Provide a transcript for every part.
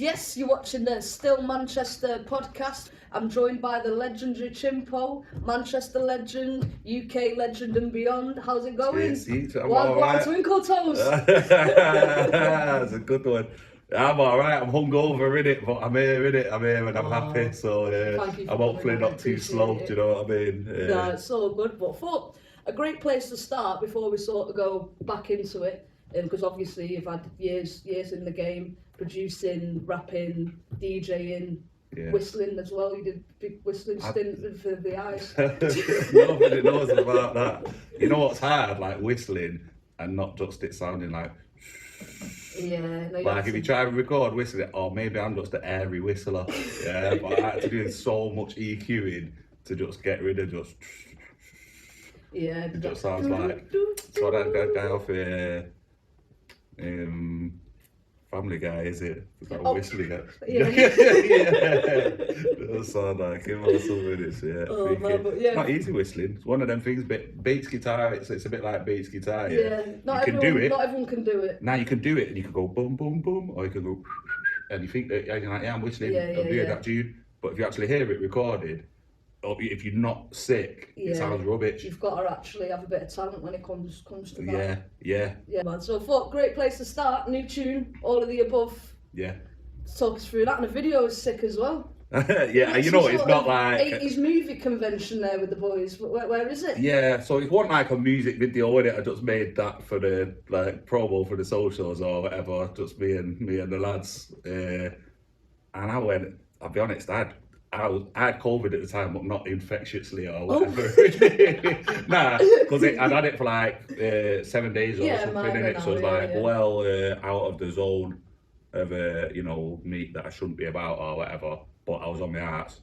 Yes, you're watching the Still Manchester podcast. I'm joined by the legendary Chimpo, Manchester legend, UK legend and beyond. How's it going? Right. Twinkle toes. That's a good one. I'm alright, I'm hungover in it, but I'm here in it, and I'm happy, so I'm hopefully not too slow, do you know what I mean? No, it's so good, but for a great place to start before we sort of go back into it, because obviously you've had years in the game, producing, rapping, DJing, whistling as well. You did a big whistling stint for the eyes. Nobody knows about that. You know what's hard? Like whistling and not just it sounding like... Yeah. No, like if you try and record whistling, or maybe I'm just an airy whistler. Yeah, but I had to do so much EQing to just get rid of just... Yeah. It just sounds like... So that guy off Family Guy, is it? Is that whistling? Yeah. It does sound like him or something. It's, it's not easy whistling. It's one of them things, Bates guitar, it's a bit like Bates guitar. Not everyone can do it. Now you can do it and you can go boom, boom, boom, or you can go, and you think that, you're like, yeah, I'm whistling, I'm doing that tune. But if you actually hear it recorded, or if you're not sick, it sounds rubbish. You've got to actually have a bit of talent when it comes to that. Yeah, man. So I thought, great place to start, new tune, all of the above. Yeah. Talk us through that, and the video is sick as well. Yeah, you know, it's not like 80s movie convention there with the boys. Where is it? Yeah, so it wasn't like a music video in it. I just made that for the promo for the socials or whatever. Just me and the lads. And I went. I'll be honest, I had COVID at the time, but not infectiously or whatever. Nah, because I'd had it for like 7 days or something in it. So it's well out of the zone of meat that I shouldn't be about or whatever. But I was on my arse,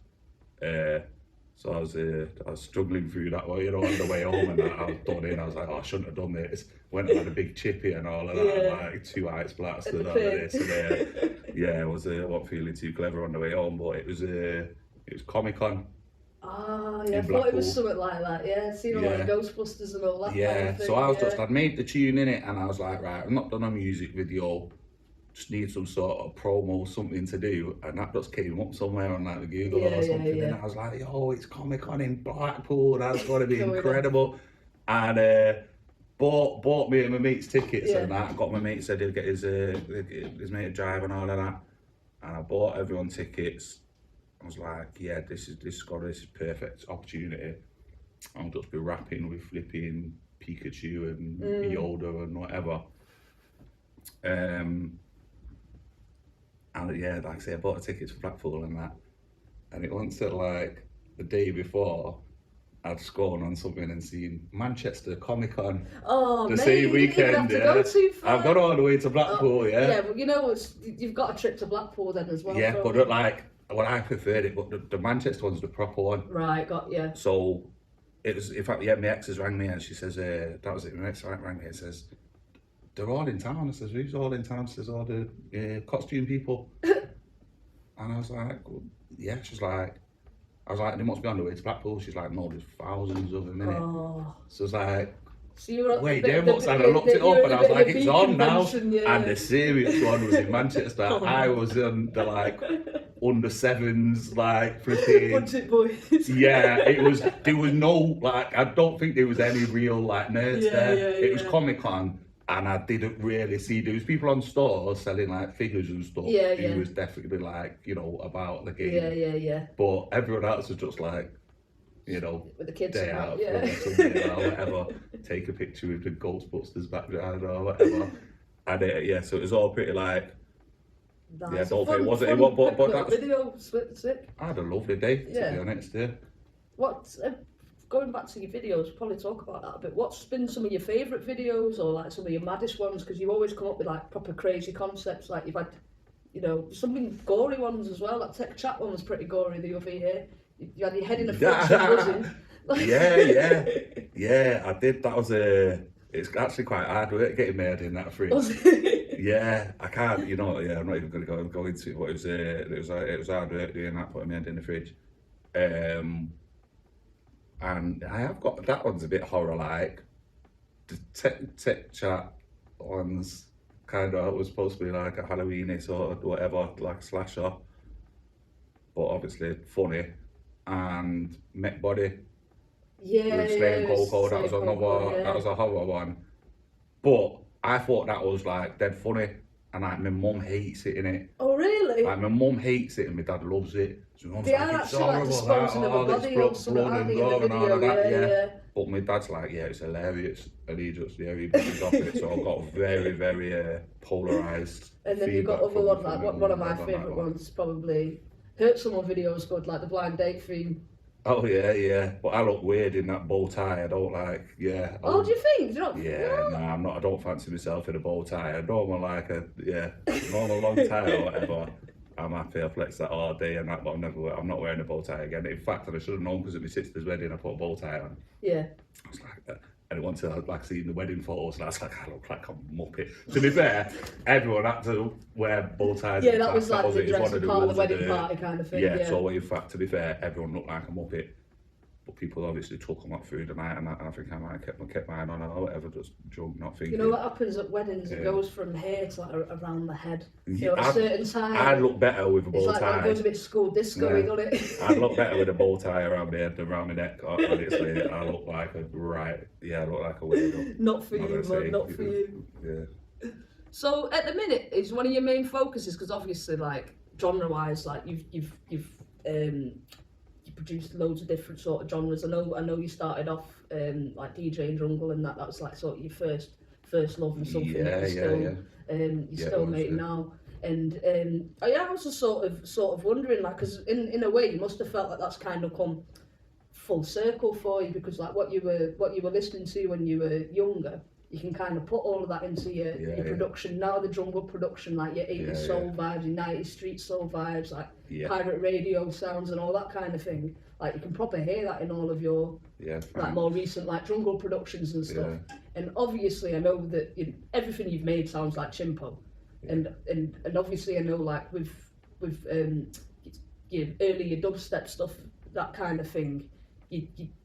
so I was struggling through that way, on the way home, and that I was done in. I was like, oh, I shouldn't have done this. Went and had a big chippy and all of that, like 2 ice blasted and all of this. And, I wasn't feeling too clever on the way home, but it was Comic-Con. Ah, yeah, I thought it was something like that. Yeah, seen like Ghostbusters and all that. Yeah, kind of thing. So I was I'd made the tune in it, and I was like, right, I've not done a music video. Just need some sort of promo, something to do, and that just came up somewhere on like the Google or something. And I was like, yo, it's Comic-Con in Blackpool, that's going to be incredible. And bought me and my mate's tickets and that. Got my mate said he'd get his mate to drive and all of that. And I bought everyone tickets. I was like, yeah, this is perfect opportunity. I'll just be rapping with flipping Pikachu and Yoda and whatever. And yeah, like I say, I bought the tickets for Blackpool and that, and it wasn't until like the day before I'd gone on something and seen Manchester Comic-Con the same weekend. I've gone all the way to Blackpool. Yeah, but you know, you've got a trip to Blackpool then as well. Yeah, but like, well, I preferred it, but the Manchester one's the proper one. Right, got you. So it was, in fact, my ex has rang me and she says, that was it. My ex rang me and says, they're all in town. I says, who's all in town? She says, all the costume people. And I was like, well, yeah. She's like, I was like, they must be on the way to Blackpool. She's like, no, there's thousands of them in it. So it's like, wait, they must. And I looked it up and I was like, it's on now. And the serious one was in Manchester. I was in the like under sevens, like flipping. Budget boys. Yeah, there was no, like, I don't think there was any real like nerds there. It was Comic-Con. And I didn't really see, there was people on stores selling like figures and stuff. It was definitely like, about the game. Yeah. But everyone else was just like, with the kids day out or something or whatever. Take a picture with the Ghostbusters background or whatever. And so it was all pretty like, nice. But that was, video, sick. I had a lovely day, to be honest. Going back to your videos, we'll probably talk about that a bit. What's been some of your favourite videos, or like some of your maddest ones? Because you always come up with like proper crazy concepts. Like you've had, some gory ones as well. That Tech Chat one was pretty gory the other year. You had your head in a fridge and buzzing. Yeah, I did. That was it's actually quite hard work getting my head in that fridge. Yeah, I can't. I'm not even going to go into it. But it was hard work doing that, putting my head in the fridge. And I have got, that one's a bit horror-like. The tech chat one's kind of, it was supposed to be like a Halloweeny sort of whatever, like slasher, but obviously funny. And Met Body with Slay and Coco, that was another, that was a horror one. But I thought that was like dead funny, and like my mum hates it in it. Oh really? Like my mum hates it and my dad loves it. So my mum's They like, are it's actually like horrible, disposing of a body or something, aren't they, in the video? Yeah. But my dad's like, yeah, it's hilarious, and he just, he pushes off it. So I've got very, very polarised. And then you've got other ones, like one of my favourite ones, probably Hurt Someone videos, good, like the blind date theme. Oh yeah, but I look weird in that bow tie. I don't like, Oh, do you think? Do you not? Yeah, nah, I'm not. I don't fancy myself in a bow tie. I don't want like a normal long tie or whatever. I'm happy. I flex that all day and that, but I'm not wearing a bow tie again. In fact, I should have known because at my sister's wedding I put a bow tie on. Yeah. I was like, and once I like seeing the wedding photos, and I was like, I look like a muppet. To be fair, everyone had to wear bow ties. Yeah, that was like the dressing part of the wedding party kind of thing. Yeah, so in fact, to be fair, everyone looked like a muppet. But people obviously took them up through the night, and I think I might have kept mine on or whatever, just drunk, not thinking. You know what happens at weddings? It goes from here to like around the head. You know, at a certain time. I'd look better with a bow tie. It's like it goes a bit school disco-y, doesn't it? I'd look better with a bow tie around my head than around my neck. Honestly, I look like a I look like a weirdo. Not for you, man. Not for you. Yeah. So at the minute, is one of your main focuses, because obviously, like genre-wise, like you've produced loads of different sort of genres. I know you started off like DJing jungle, and that was like sort of your first love and something that you're still making now. And I was just sort of wondering, like, because in a way you must have felt like that's kind of come full circle for you, because like what you were listening to when you were younger, you can kind of put all of that into your production now, the jungle production, like your 80s soul vibes, your 90s street soul vibes, like pirate radio sounds and all that kind of thing. Like you can probably hear that in all of your like more recent like jungle productions and stuff. And obviously I know that everything you've made sounds like Chimpo. And obviously I know like with your earlier dubstep stuff, that kind of thing,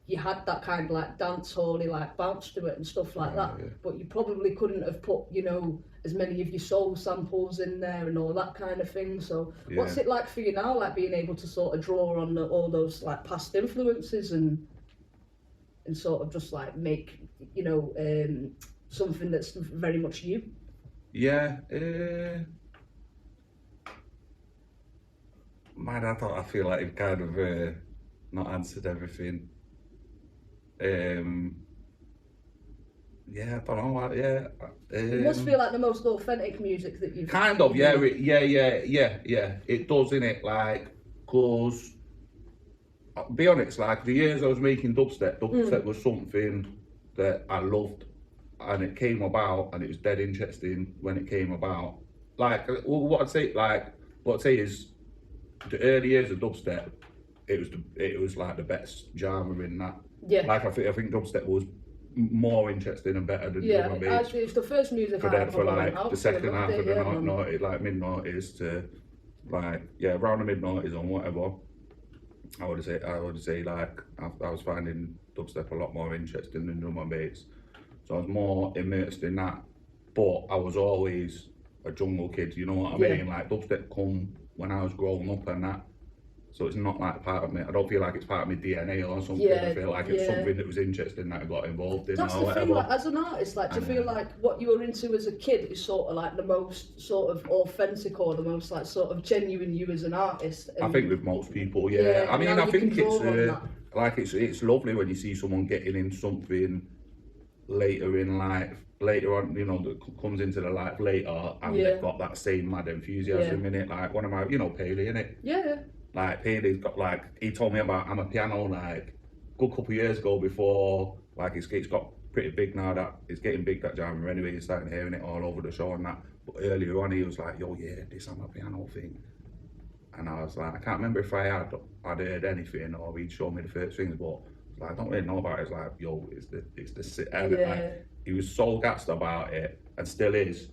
you had that kind of like dance hall-y like bounce to it and stuff like that, but you probably couldn't have put, you know, as many of your soul samples in there and all that kind of thing. So what's it like for you now, like being able to sort of draw on all those like past influences and sort of just like make, you know, something that's very much you? Man, I feel like you've kind of not answered everything. I don't know. It must feel like the most authentic music that you've. Kind of, yeah. It does, innit? Like, cause I'll be honest, like the years I was making dubstep was something that I loved, and it came about, and it was dead interesting when it came about. Like, what I'd say is, the early years of dubstep, it was like the best genre in that. Yeah. Like I think dubstep was more interesting and better than drum and bass. Actually, it's the first music I ever like the second half of the noughties, like mid noughties to like around the mid noughties on whatever. I would say like I was finding dubstep a lot more interesting than drum and bass, so I was more immersed in that. But I was always a jungle kid, you know what I mean? Like dubstep come when I was growing up and that. So it's not like part of me. I don't feel like it's part of my DNA or something. I feel like it's something that was interesting that I got involved in. That's or the whatever. thing, like, as an artist, like, do you feel like what you were into as a kid is sort of like the most sort of authentic or the most like sort of genuine you as an artist? I think with most people, I mean, I think it's like it's lovely when you see someone getting in something later in life, later on, you know, that comes into the life later, and they've got that same mad enthusiasm in it. Like one of my, you know, Paley, innit? Yeah. Like Paley's got like, he told me about I'm a piano like a good couple of years ago before like it's got pretty big now, that it's getting big, that genre anyway, you're starting hearing it all over the show and that. But earlier on he was like, yo this I'm a piano thing. And I was like, I can't remember if I'd heard anything or he'd shown me the first things, but like, I don't really know about it. It's like, yo, it's the like, he was so gassed about it and still is,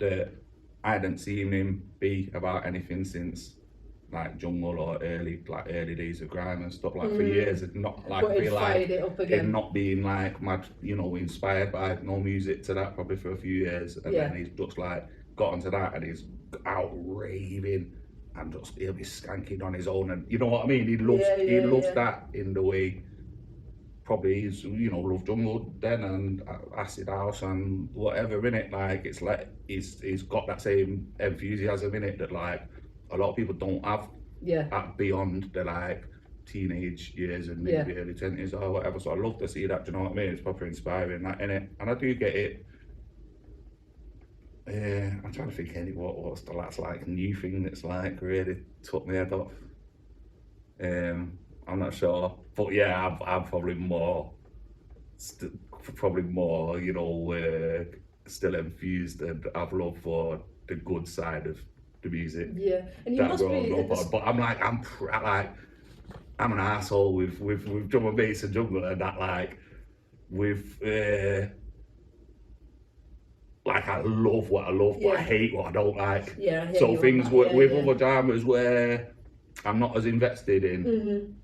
that I hadn't seen him be about anything since like jungle or early days of grime and stuff, like for years, and not like But I feel like it up again. not being like mad, you know, inspired by no music to that probably for a few years, and then he's just like got onto that and he's out raving and just he'll be skanking on his own, and you know what I mean. He loves that in the way. Probably he's, you know, loved jungle then and acid house and whatever in it. Like it's like he's got that same enthusiasm in it that like a lot of people don't have. At beyond the like teenage years and maybe early 20s or whatever. So I love to see that. Do you know what I mean? It's proper inspiring that in it, and I do get it. I'm trying to think what's the last like new thing that's like really took my head off. I'm not sure, but yeah, I'm probably more, you know, still enthused and have love for the good side of the music. Yeah, and you must be. But I'm like, I'm an asshole with drum and bass and jungle and that, like with like I love what I love, but I hate what I don't like. Yeah, I hate so things with other dramas where I'm not as invested in.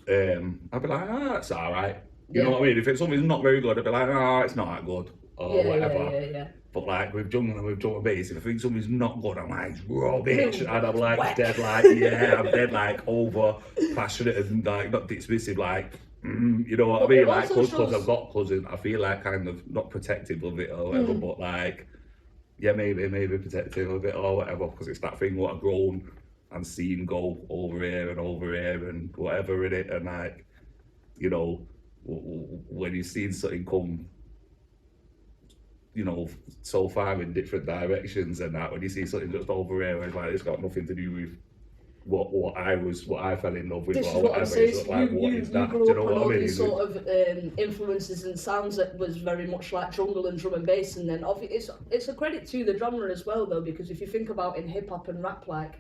I'd be like, it's all right. You know what I mean? If it's something's not very good, I'd be like, it's not that good or whatever. But like with jungle and with drum and bass, if I think something's not good, I'm like, it's rubbish, and I'm like dead like, I'm dead like over passionate and like not dismissive, like, you know what I mean? Like, because I've got cousins, I feel like kind of not protective of it or whatever, but like, maybe protective of it or whatever, because it's that thing what I've grown and seen go over here and whatever in it, and like, you know, when you've seen something come, you know, so far in different directions and that, when you see something just over here, it's like it's got nothing to do with what I fell in love with or whatever. It's like, what is that? Do you know what I mean? Sort of influences and sounds that was very much like jungle and drum and bass, and then it's a credit to the genre as well though, because if you think about in hip hop and rap, like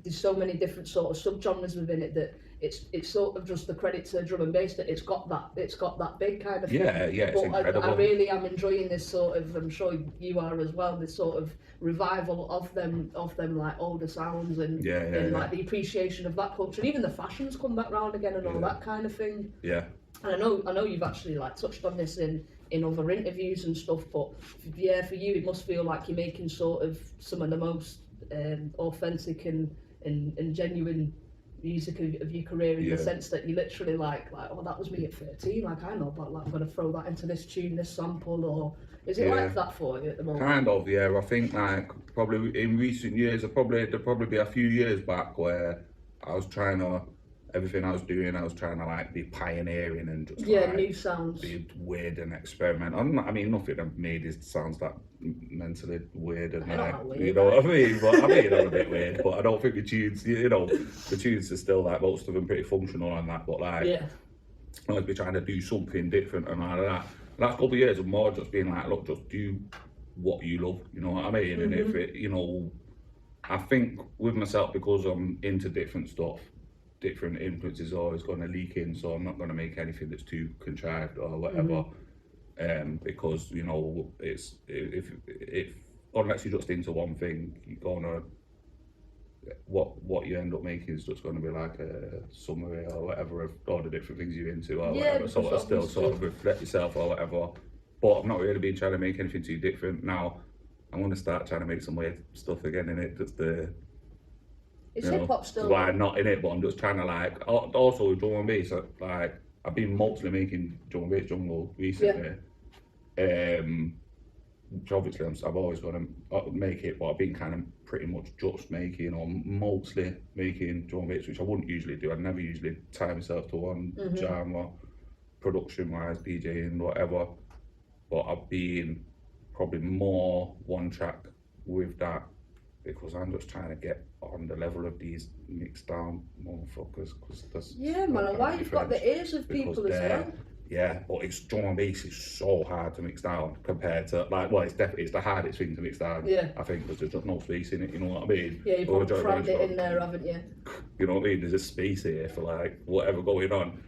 there's so many different sort of subgenres within it that it's sort of just the credit to drum and bass that it's got that big kind of thing. Yeah, it's incredible. I really am enjoying this sort of, I'm sure you are as well, this sort of revival of them like older sounds and like the appreciation of that culture, and even the fashions come back round again and all that kind of thing. Yeah. And I know you've actually like touched on this in other interviews and stuff, but yeah, for you it must feel like you're making sort of some of the most authentic and genuine music of your career in the sense that you literally like oh, that was me at 13, like I know, but like I'm gonna throw that into this tune, this sample, or is it like that for you at the moment? Kind of, yeah. I think like probably in recent years, there'd probably be a few years back where I was trying to, everything I was doing, I was trying to like be pioneering and just like, new sounds, be weird and experiment. I mean, nothing I've made sounds that mentally weird and like, you know what I mean? But I mean, I'm a bit weird, but I don't think the tunes, you know, the tunes are still like most of them pretty functional and that. But like, I was be trying to do something different and like that. The last couple of years of more just being like, look, just do what you love. You know what I mean? And if it, you know, I think with myself, because I'm into different stuff, different influences are always going to leak in, so I'm not going to make anything that's too contrived or whatever, because you know it's if unless you're just into one thing, you're gonna what you end up making is just going to be like a summary or whatever of all the different things you're into or whatever. So I still sort of reflect yourself or whatever. But I've not really been trying to make anything too different. Now I'm going to start trying to make some weird stuff again in it. Just the it's hip hop still. Why not in it? But I'm just trying to like also with drum and bass. Like I've been mostly making drum and bass jungle recently. Which obviously I've always got to make it, but I've been kind of pretty much just making or mostly making drum and bass, which I wouldn't usually do. I'd never usually tie myself to one genre, production wise, DJing, whatever. But I've been probably more one track with that, because I'm just trying to get on the level of these mixed down motherfuckers. Cause man, and why you've got the ears of people as well. Yeah, but it's drum and bass is so hard to mix down compared to like, well, it's the hardest thing to mix down. Yeah, I think, because there's just no space in it. You know what I mean? Yeah, you've crammed it in there, haven't you? You know what I mean? There's a space here for like whatever going on.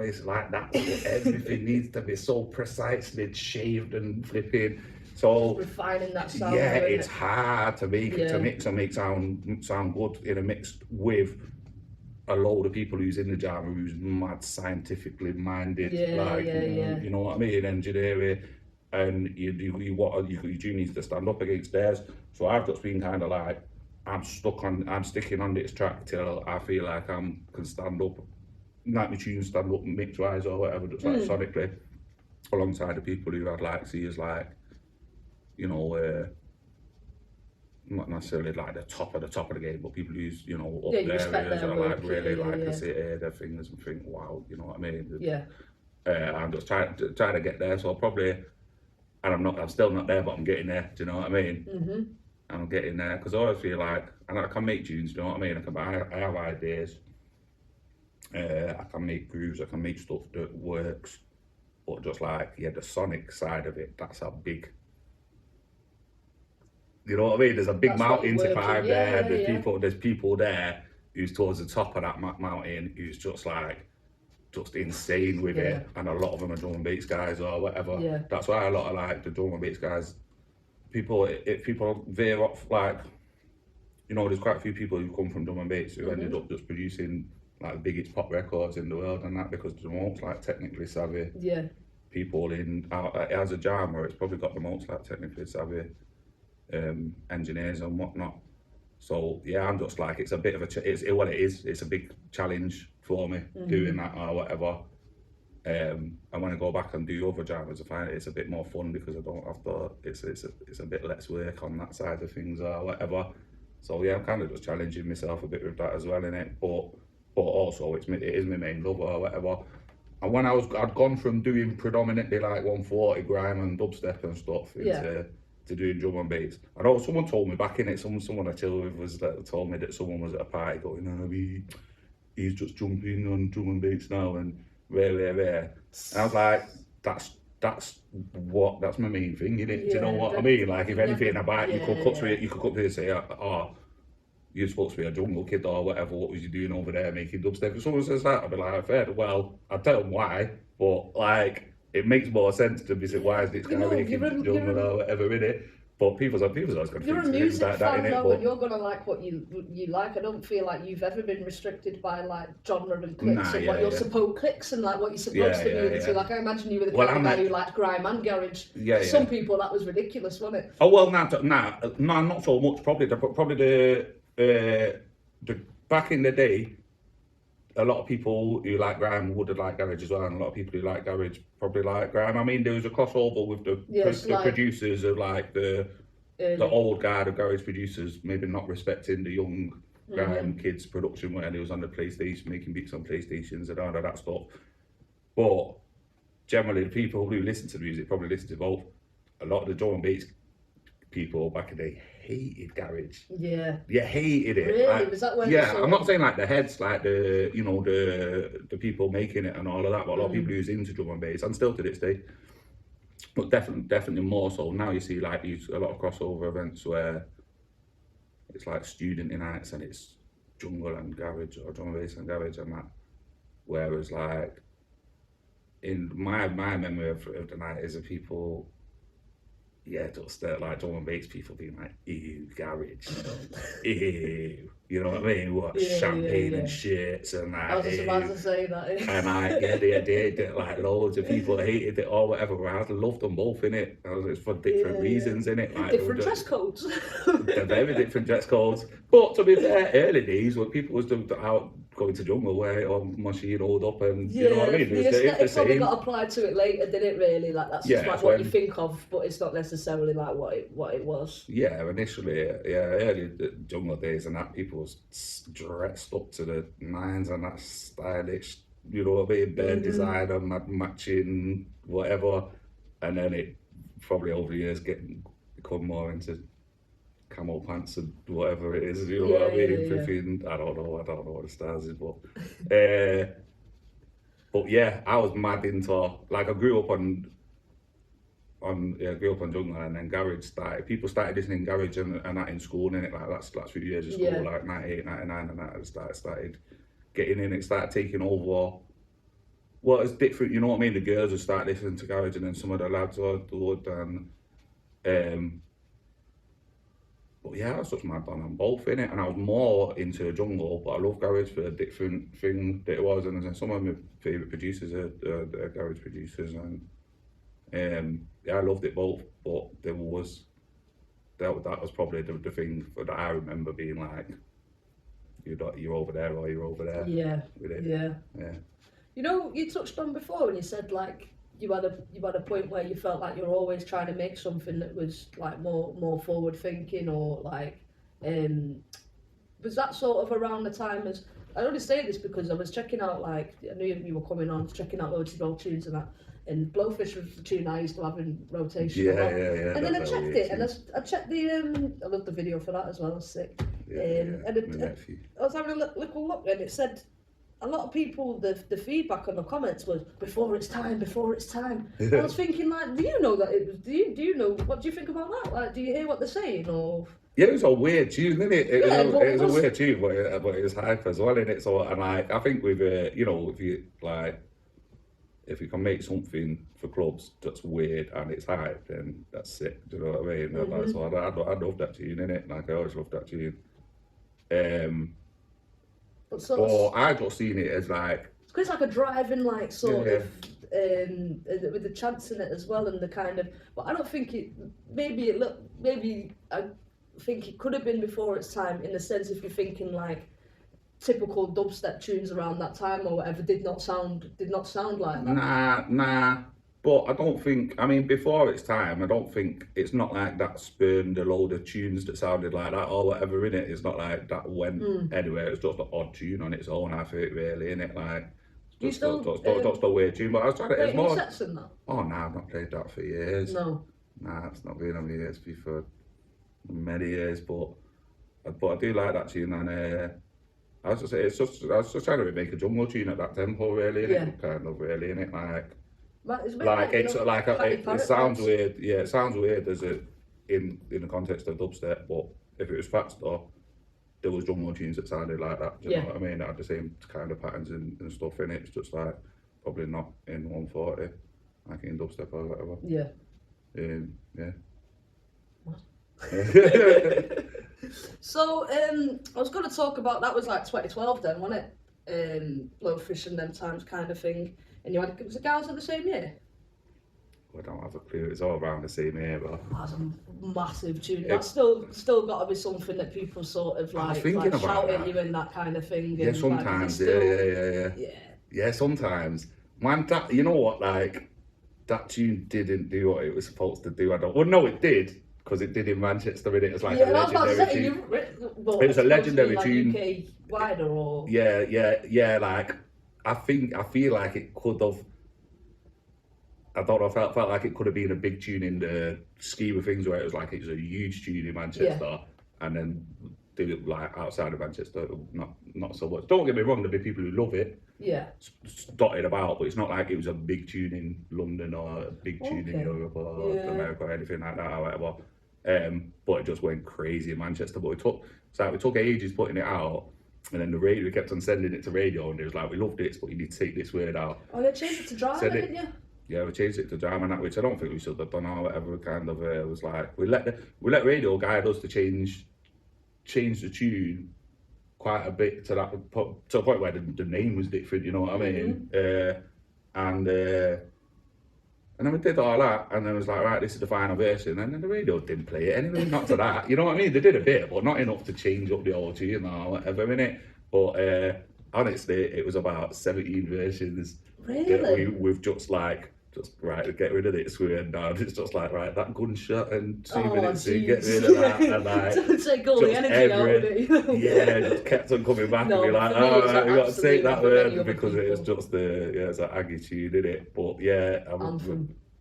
It's like that. Everything needs to be so precisely shaved and flipping So refining that sound. yeah, isn't it's it? hard to make to mix and make sound good in a mix with a load of people who's in the genre who's mad scientifically minded, you know what I mean, engineering, and you do need to stand up against theirs. So I've just been kind of like, I'm sticking on this track till I feel like I can stand up, like my tunes stand up mix wise or whatever, just like sonically, alongside the people who I'd like to see as like, you know, not necessarily like the top of the game, but people who's, you know, up there is, or like really like to sit here, their fingers and think, wow, you know what I mean? Yeah. I'm just trying to get there, so I'll probably, and I'm still not there, but I'm getting there. Do you know what I mean? Mm-hmm. I'm getting there because I always feel like, and I can make tunes. Do you know what I mean? I have ideas. I can make grooves. I can make stuff that works, but just like the sonic side of it, that's a big. You know what I mean? There's a big mountain to climb there. There's people there who's towards the top of that mountain who's just like. Just insane with it, and a lot of them are drum and bass guys or whatever. Yeah. That's why a lot of like the drum and bass guys, people veer off, like, you know, there's quite a few people who come from drum and bass who ended up just producing like the biggest pop records in the world and that, because the most like technically savvy people as a genre, it's probably got the most like technically savvy engineers and whatnot. So yeah, I'm just like, it's a bit of it's a big challenge for me doing that or whatever. And when I go back and do other genres, I find it's a bit more fun because I don't have to. It's a bit less work on that side of things or whatever. So yeah, I'm kind of just challenging myself a bit with that as well, innit? But also it is my main love or whatever. And when I'd gone from doing predominantly like 140 grime and dubstep and stuff to doing drum and bass. I know someone told me back in it, someone I chill with told me that someone was at a party going, oh, he's just jumping on drum and bass now and rare. And I was like, that's my main thing, innit? Do you know what I mean? Like, if anything about you could cut to it and say, oh, you're supposed to be a jungle kid or whatever, what was you doing over there making dubstep? If someone says that, I'd be like, fair, well, I'd tell them why, but like, it makes more sense to be why is this guy making jungle or whatever, innit? But people's always going to think you're a music like fan that, innit? Though, and you're going to like what you like. I don't feel like you've ever been restricted by like genre and clicks and what you're supposed and like what you're supposed to be into. Like, I imagine you were the kind of guy who liked grime and garage. Some people that was ridiculous, wasn't it? Oh well, not so much. Probably the back in the day, a lot of people who like grime would have liked garage as well, and a lot of people who like garage probably like grime. I mean, there was a crossover with the producers of like the old guard of garage producers, maybe not respecting the young grime kids production where they was on the PlayStation, making beats on PlayStations and all of that stuff. But generally, the people who listen to the music probably listen to both. A lot of the drum and bass people back in the day hated garage. Yeah, hated it. Really? Like, was that when? I'm not saying like the heads, like the people making it and all of that, but a lot of people who's into drum and bass, and still to this day. But definitely more so now. You see like a lot of crossover events where it's like student nights and it's jungle and garage or drum and bass and garage and that. Whereas like in my memory of the night is of people. Just like drum and bass people being like, ew, garage, ew, you know what I mean? What champagne and shirts and that. I was just about to say that. And like, they like loads of people hated it or whatever. But I loved them both in it. It's for different reasons in it. Like, different dress codes. They're very different dress codes. But to be fair, early days when people was out going to jungle wear it on machine rolled up and you know what I mean? The aesthetic probably got applied to it later, didn't it really? Like that's just like what you think of, but it's not necessarily like what it was. Yeah, initially, early jungle days and that people was dressed up to the nines and that stylish, you know what I mean, bare design and matching whatever, and then it probably over the years become more into camo pants and whatever it is, you know what I mean? I don't know what the stars is, but I was mad into, like, I grew up on jungle, and then garage started. People started listening garage and that in school, and like last few years of school, like 98, 99, and that started getting in. It started taking over. Well, it's different, you know what I mean? The girls would start listening to garage, and then some of the lads would, and But yeah, I was such a mad band on both in it, and I was more into jungle, but I love garage for a different thing that it was. And then some of my favourite producers are garage producers, and yeah, I loved it both. But there was that was probably the thing that I remember being like, you're over there or you're over there. Yeah. With it. Yeah. Yeah. You know, you touched on before when you said like you had a point where you felt like you were always trying to make something that was like more forward thinking, or like was that sort of around the time as I only say this because I was checking out, like I knew you were coming on, checking out loads of old tunes and that, and BLOWFISH was the tune I used to have in rotation. Yeah. And then I checked it, and I checked the I loved the video for that as well. It was sick. And I was having a little look, and it said a lot of people, the feedback on the comments was before it's time. I was thinking, like, do you know that it was? Do you know, what do you think about that? Like, do you hear what they're saying, or? Yeah, it was a weird tune, isn't it? It was a weird tune, but it was hype as well, innit? So, and like, I think with you know, if you can make something for clubs that's weird and it's hype, then that's sick. Do you know what I mean? Mm-hmm. So I love that tune, innit? Like, I always love that tune. But I just seen it as like, it's like a driving, like, sort of with the chants in it as well, and the kind of, but I don't think it, maybe I think it could have been before its time, in the sense if you're thinking like typical dubstep tunes around that time or whatever did not sound like that. Nah. But I don't think, I mean, before its time, I don't think, it's not like that spurned a load of tunes that sounded like that or whatever in it. It's not like that went anywhere. It's just an odd tune on its own, I think, really, in it. Like, just a weird tune. But I was trying to, it's more. Sets in that? Oh, no, I've not played that for years. No. Nah, it's not been on my ESP for many years. But I do like that tune, and I was just trying to make a jungle tune at that tempo, really, innit? Kind of, really, innit? It sounds weird. Yeah, it sounds weird as in the context of dubstep, but if it was faster, there was jungle tunes that sounded like that. Do you know what I mean? That had the same kind of patterns and stuff in it. It's just like probably not in 140, like in dubstep or whatever. Yeah. Yeah. What? So I was going to talk about, that was like 2012 then, wasn't it? BLOWFISH and them times kind of thing. And you had, was it GAZA the same year? I don't have a clue. It's all around the same year, but that's a massive tune. That's still got to be something that people sort of like shout at you and that kind of thing. Yeah, sometimes. Yeah, sometimes. Man, that, you know what? Like, that tune didn't do what it was supposed to do. Well, no, it did, because it did in Manchester. It was like a legendary tune. It was a legendary tune. UK wider, or yeah. Like, I feel like it could have. I don't know. Felt like it could have been a big tune in the scheme of things, where it was a huge tune in Manchester, and then do it like outside of Manchester, not so much. Don't get me wrong, there'll be people who love it. Yeah. Dotted about, but it's not like it was a big tune in London or a big tune in Europe or America or anything like that or whatever. But it just went crazy in Manchester. But it took ages putting it out. And then the radio, we kept on sending it to radio, and it was like, we love this, but you need to take this word out. Oh, they changed it to drama, didn't you? Yeah, we changed it to drama, and that, which I don't think we should have done or whatever. Kind of was like, we let radio guide us to change the tune quite a bit to the point where the name was different. You know what I mean? And then we did all that, and then it was like, right, this is the final version, and then the radio didn't play it anyway, not to that, you know what I mean? They did a bit, but not enough to change up the whole tune or whatever, innit? But honestly, it was about 17 versions. Really? That we've just right, get rid of it, swearing down. It's just like, right, that gunshot and 2 minutes to get rid of that, and like, don't take all the energy out of it, you know? Yeah, just kept on coming back and be like, oh, right, we got to take that word, because it was just it's an Aggie tune, innit? But yeah,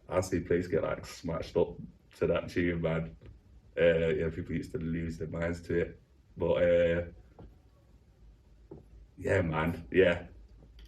I see place get like smashed up to that tune, man. Yeah, people used to lose their minds to it. But yeah, man, yeah.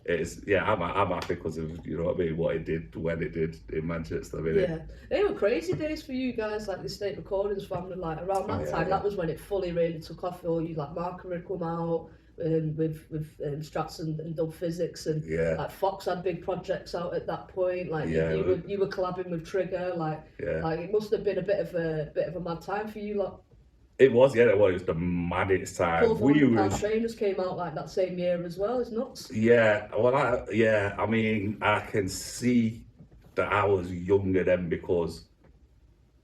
I'm happy because of, you know what I mean, what it did when it did in Manchester, innit? Yeah, they were crazy days for you guys, like the State Recordings family, like around that time. That was when it fully really took off. All you, like, Marker had come out, with Strats and Dub Physics, and Yeah. like Fox had big projects out at that point. Like Yeah, you were collabing with Trigga. Like it must have been a bit of a mad time for you lot. It was, yeah, it was the maddest time. 400 Pound Trainers came out like that same year as well. It's nuts. Yeah, well, I mean, I can see that I was younger then, because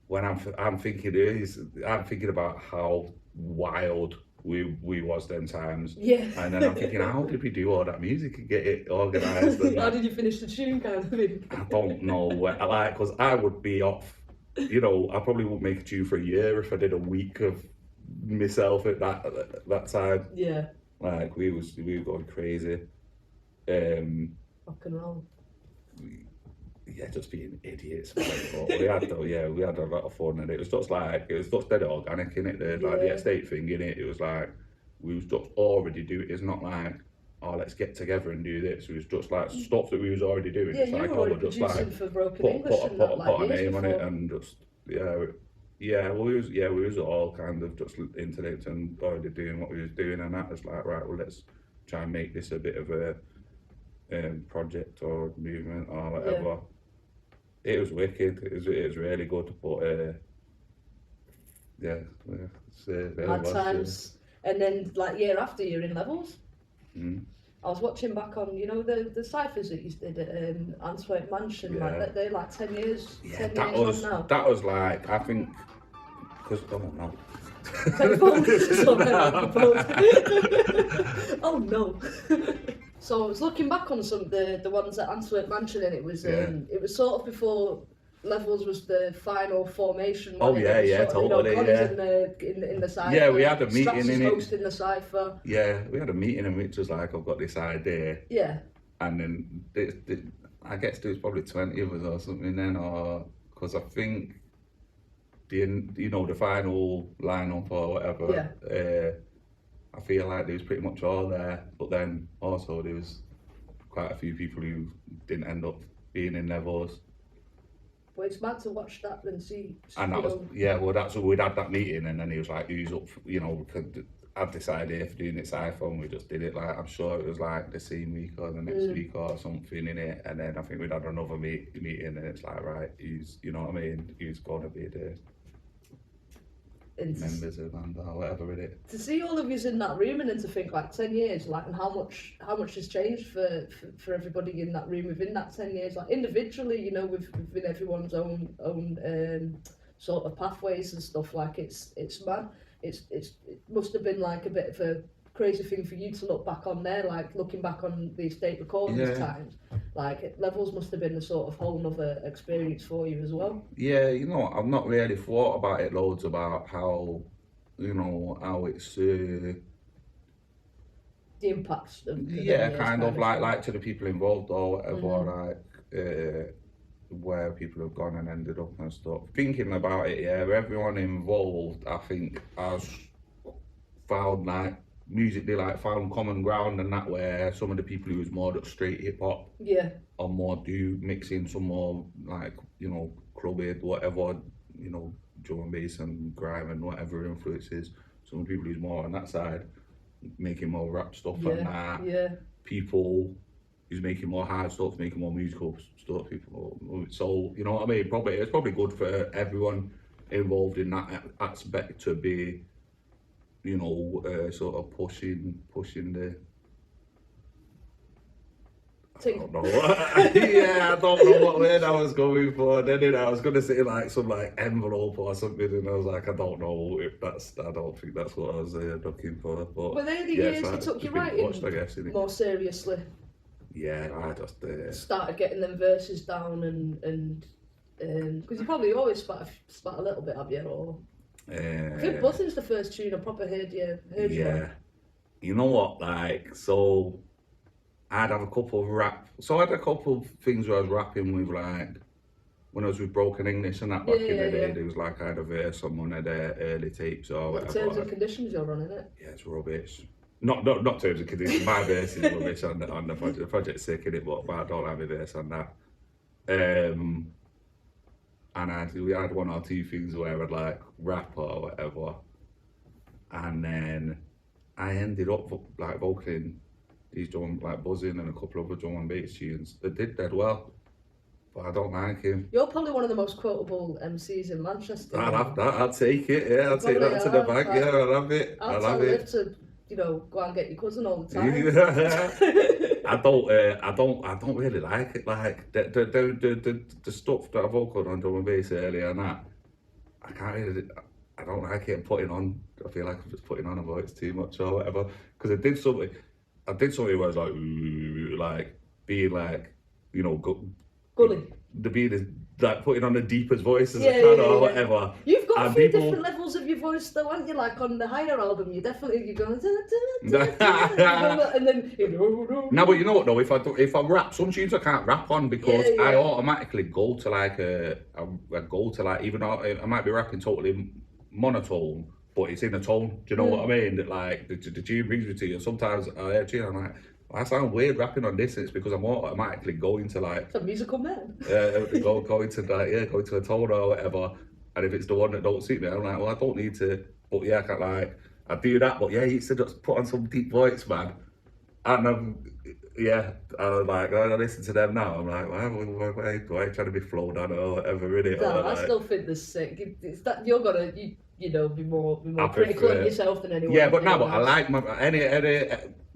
when I'm thinking about how wild we was them times. Yeah. And then I'm thinking, how did we do all that music and get it organised? How did you finish the tune, kind of thing? I don't know. Because I would be off. You know, I probably wouldn't make a tune for a year if I did a week of myself at that time. Yeah. Like we were going crazy. Rock and roll. Yeah, just being idiots. But we had a lot of fun, and it was just dead organic, innit? Like the estate thing, innit? It was like we was just already doing. It's not like, oh, let's get together and do this. It was just like stuff that we was already doing. Yeah, it's you like, were already producing for Broken English and that, like, put a name on it, before. and just well, we was all kind of just into it and already doing what we was doing, and that was like, right, well, let's try and make this a bit of a project or movement or whatever. Yeah. It was wicked. It was really good, but Hard times. And then like year after, you're in Levelz. I was watching back on, you know, the ciphers that you did at Antwerp Mansion. Like they're like 10 years. Yeah, 10 years on now. That was like, I think, because I don't know. Oh no. So I was looking back on some of the ones at Antwerp Mansion, and it was sort of before Levelz was the final formation. Oh yeah, totally. In the cypher. Yeah, we had a meeting Strats in it. Hosting the cypher. Yeah, we had a meeting in which was like, I've got this idea. Yeah. And then I guess there was probably 20 of us or something then, or because I think the final lineup or whatever. Yeah. I feel like there was pretty much all there, but then also there was quite a few people who didn't end up being in Levelz. Well, it's mad to watch that and see. And that was, that's what we'd had that meeting, and then he was like, who's up, had this idea for doing this iPhone, we just did it. Like, I'm sure it was like the same week or the next week or something in it, and then I think we'd had another meeting, and it's like, right, who's, you know what I mean, who's going to be the members of band or whatever in it. To see all of you in that room and then to think like 10 years, like, and how much has changed for everybody in that room within that 10 years, like individually, you know, within everyone's own sort of pathways and stuff. Like it's mad. It must have been like a bit of a crazy thing for you to look back on there, like looking back on the estate recordings times. Like Levelz must have been a sort of whole other experience for you as well. Yeah, you know, I've not really thought about it loads about how, you know, how it's the impacts of kind of like to the people involved or whatever, like where people have gone and ended up and stuff. Thinking about it, everyone involved, I think, has found like musically, like found common ground, and that where some of the people who was more straight hip hop or more do mixing some more like, you know, clubby, whatever, you know, drum and bass and grime and whatever influences. Some people who's more on that side making more rap stuff and that. People who's making more hard stuff, making more musical stuff. People, so you know what I mean. It's probably good for everyone involved in that aspect to be, you know, sort of pushing the. I don't know. I don't know what word I was going for. Then I was gonna say like some like envelope or something, and I was like, I don't know if that's. I don't think that's what I was looking for. But were they the years that took you writing more seriously? Yeah, I just started getting them verses down and because you probably always spat a little bit, have you? Or I think Buzzin's the first tune I proper heard you on. You know what, like, so I'd have a couple of I had a couple of things where I was rapping with, like, when I was with Broken English and that back in the day, there was like, I had a verse on one of their early tapes or whatever. Terms and Conditions you're running it? Yeah, it's rubbish. Not Terms and Conditions, my verse is rubbish on the project. The project's sick in it, but I don't have a verse on that. And we had one or two things where I'd like rap or whatever, and then I ended up like vocaling these drum like Buzzin and a couple of other drum and bass tunes that did dead well. But I don't like him. You're probably one of the most quotable MCs in Manchester. I'd have that. I'd take it. Yeah, I'd take that to the bank. Yeah, I'd have it. I'll tell Liv to, you know, go and get your cousin all the time. I don't really like it. Like the stuff that I vocaled on drum and bass earlier and that, I can't really. I don't like it. Putting on. I feel like I'm just putting on a voice too much or whatever. Because I did something where I was like being like, you know, Gully. The being is like putting on the deepest voice as I can or whatever. You've got a few different levels of your voice though, haven't you? Like on the HIA album, you're going and then no, but you know what though, if I rap, some tunes I can't rap on because I automatically go to like I go to like, even though I might be rapping totally monotone, but it's in a tone. Do you know what I mean? That like the tune brings me to you. And sometimes I hear a tune, I'm like, I sound weird rapping on this, and it's because I'm automatically going to like a musical man. Going to like going to a tone or whatever. And if it's the one that don't suit me, I'm like, well, I don't need to. But yeah, I can't like I do that. But yeah, he used to just put on some deep voice, man. And I was like, I listen to them now. I'm like, why trying to be flowed on or whatever in it? No, I still think this sick. It's that you're gonna you know be more critical of yourself than anyone. Yeah, but no, but I like my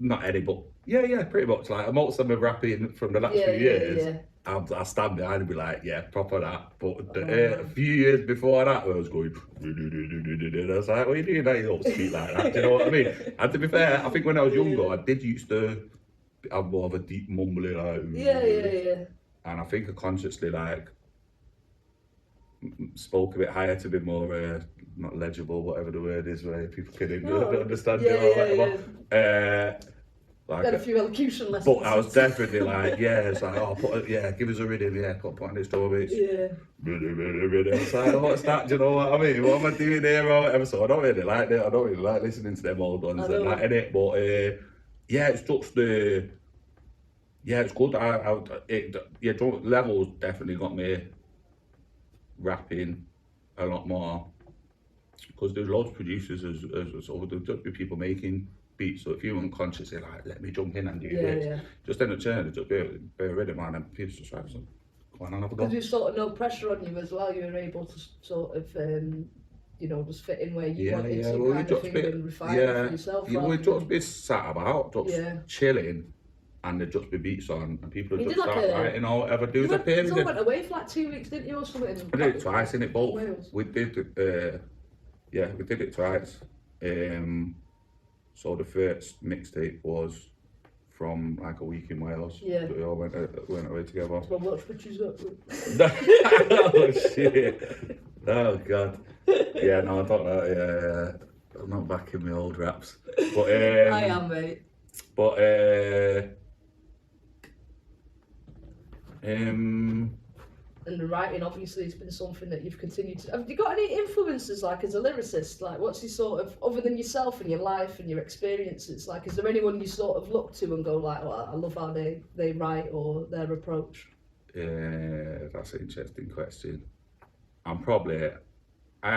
not any, but yeah, pretty much. Like most of them are rapping from the last few years. I stand behind and be like, yeah, proper that. But a few years before that, I was going, I was like, what are you doing? You don't speak like that. Do you know what I mean? And to be fair, I think when I was younger, I did used to have more of a deep mumbly like. Yeah. And I think I consciously like spoke a bit higher to be more not legible, whatever the word is, where people can understand it or whatever. Like, had a few elocution lessons. But I was definitely like, it's like, give us a rhythm, put on this drum, it's I was like, what's that? Do you know what I mean? What am I doing here or whatever? So I don't really like it. I don't really like listening to them old ones and that, innit? But it's just it's good. Levelz definitely got me rapping a lot more because there's loads of producers so there'll just be people making beats, so if you unconsciously like, let me jump in and do this, just end up turning, just be a rhythm man and people just try to go on and have a go. Because there's sort of no pressure on you as well, you're able to sort of just fit in where you want it to kind of thing and refine it for yourself. You would just be sat about, just chilling, and there'd just be beats on, and people would just start writing or whatever. Do the period. You went away for like 2 weeks, didn't you, or something? I did it twice, in it both. We did we did it twice. So the first mixtape was from like a week in Wales. Yeah. We all went away together. Well, what pictures up? Oh shit! Oh god! Yeah, no, I don't know. Yeah, I'm not back in my old raps. But I am, mate. But and the writing obviously has been something that you've continued to. Have you got any influences like as a lyricist? Like what's your sort of, other than yourself and your life and your experiences, like is there anyone you sort of look to and go like, oh, I love how they write or their approach? Yeah, that's an interesting question. I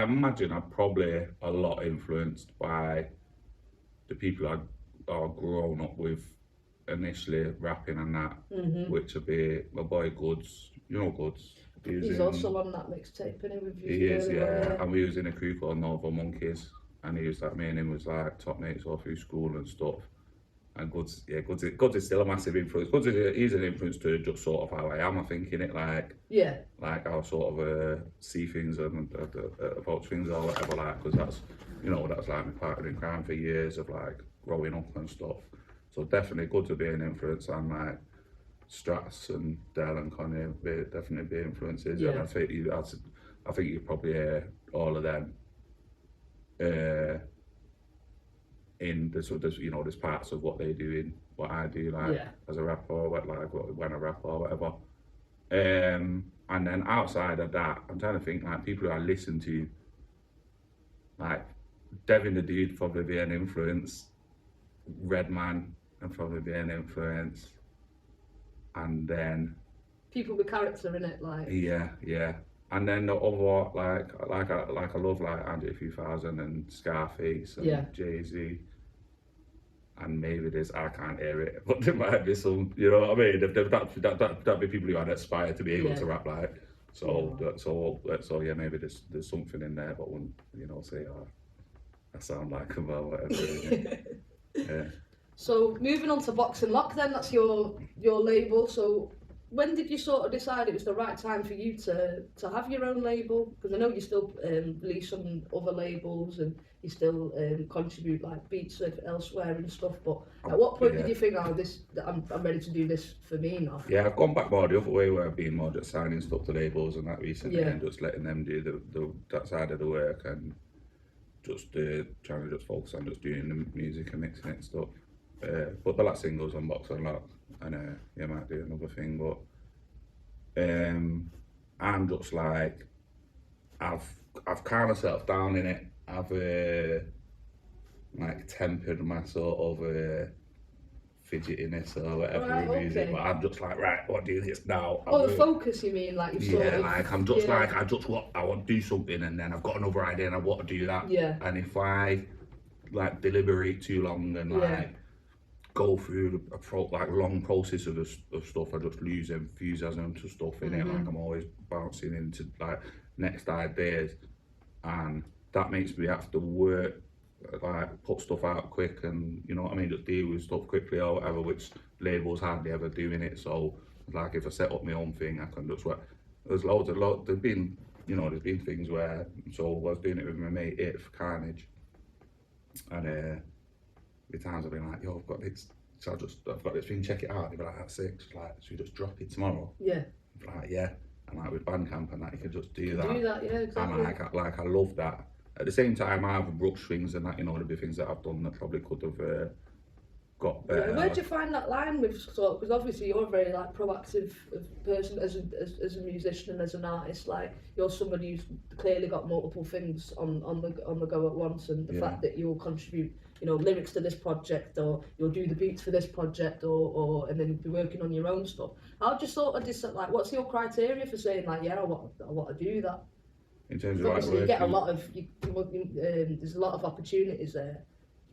imagine I'm probably a lot influenced by the people I've grown up with initially rapping and that, which would be my boy Goods. You know Goods. He's also on that mixtape, isn't he? With you? He is, yeah. And we was in a crew called Nova Monkeys, and he was like, me and him was like top mates all through school and stuff. And Goods is still a massive influence. He's an influence to just sort of how I am, I think, innit? Like how sort of see things and approach things or whatever, like, because that's like my partner in crime for years of like growing up and stuff. So definitely good to be an influence, and like Strats and Dell and Connie definitely be influences. Yeah. And I think you probably hear all of them in there's parts of what they do in what I do, like as a rapper, or when I rap or whatever. And then outside of that, I'm trying to think like people who I listen to, like Devin the Dude probably be an influence, Redman and probably be an influence. And then people with character in it, like yeah. And then the other like I love like Andre 3000 and Scarface and Jay-Z. and maybe I can't hear it, but there might be some, you know what I mean? That'd be people who I'd aspire to be able to rap like. So yeah, maybe there's something in there, but wouldn't, you know, say, oh, I sound like him or whatever. Yeah. So moving on to Boxing Lock then, that's your label. So when did you sort of decide it was the right time for you to have your own label? Because I know you still release on other labels and you still contribute like beats elsewhere and stuff, but at what point did you think, oh, I'm ready to do this for me now? Yeah, I've gone back more the other way where I've been more just signing stuff to labels and that recently, and just letting them do that side of the work, and just trying to just focus on just doing the music and mixing it and stuff. But the last single's on Boxing Lock, and yeah, I might do another thing, but I'm just like, I've calmed myself down in it. I've like tempered my sort of fidgetiness or whatever with music, but I'm just like, right, what do this now? Oh, the focus, you mean? Like you've sort of, like I'm just like, I want to do something, and then I've got another idea and I want to do that. Yeah. And if I like deliberate too long and like go through like long process of stuff, I just lose enthusiasm to stuff in it. Like I'm always bouncing into like next ideas, and that makes me have to work, like put stuff out quick, and you know what I mean, just deal with stuff quickly or whatever, which labels hardly ever doing it. So like if I set up my own thing, I can just work. There's been things where, so I was doing it with my mate If Carnage, and the times I've been like, yo, I've got this thing, check it out. They'd be like, that's sick. Like, so you just drop it tomorrow? Yeah. I'd be like, yeah. And like with Bandcamp and that, you can just do that. Yeah, exactly. And like I love that. At the same time, I have rush things and that, you know, there'd be things that I've done that probably could have got better. Yeah, where'd you find that line with sort? Because obviously you're a very like proactive person as a musician and as an artist. Like you're somebody who's clearly got multiple things on the go at once, and the fact that you'll contribute, you know, lyrics to this project, or you'll do the beats for this project, or and then be working on your own stuff. How do you sort of decide, like, what's your criteria for saying like, yeah, I want to do that? In terms of obviously like you get a lot of there's a lot of opportunities there.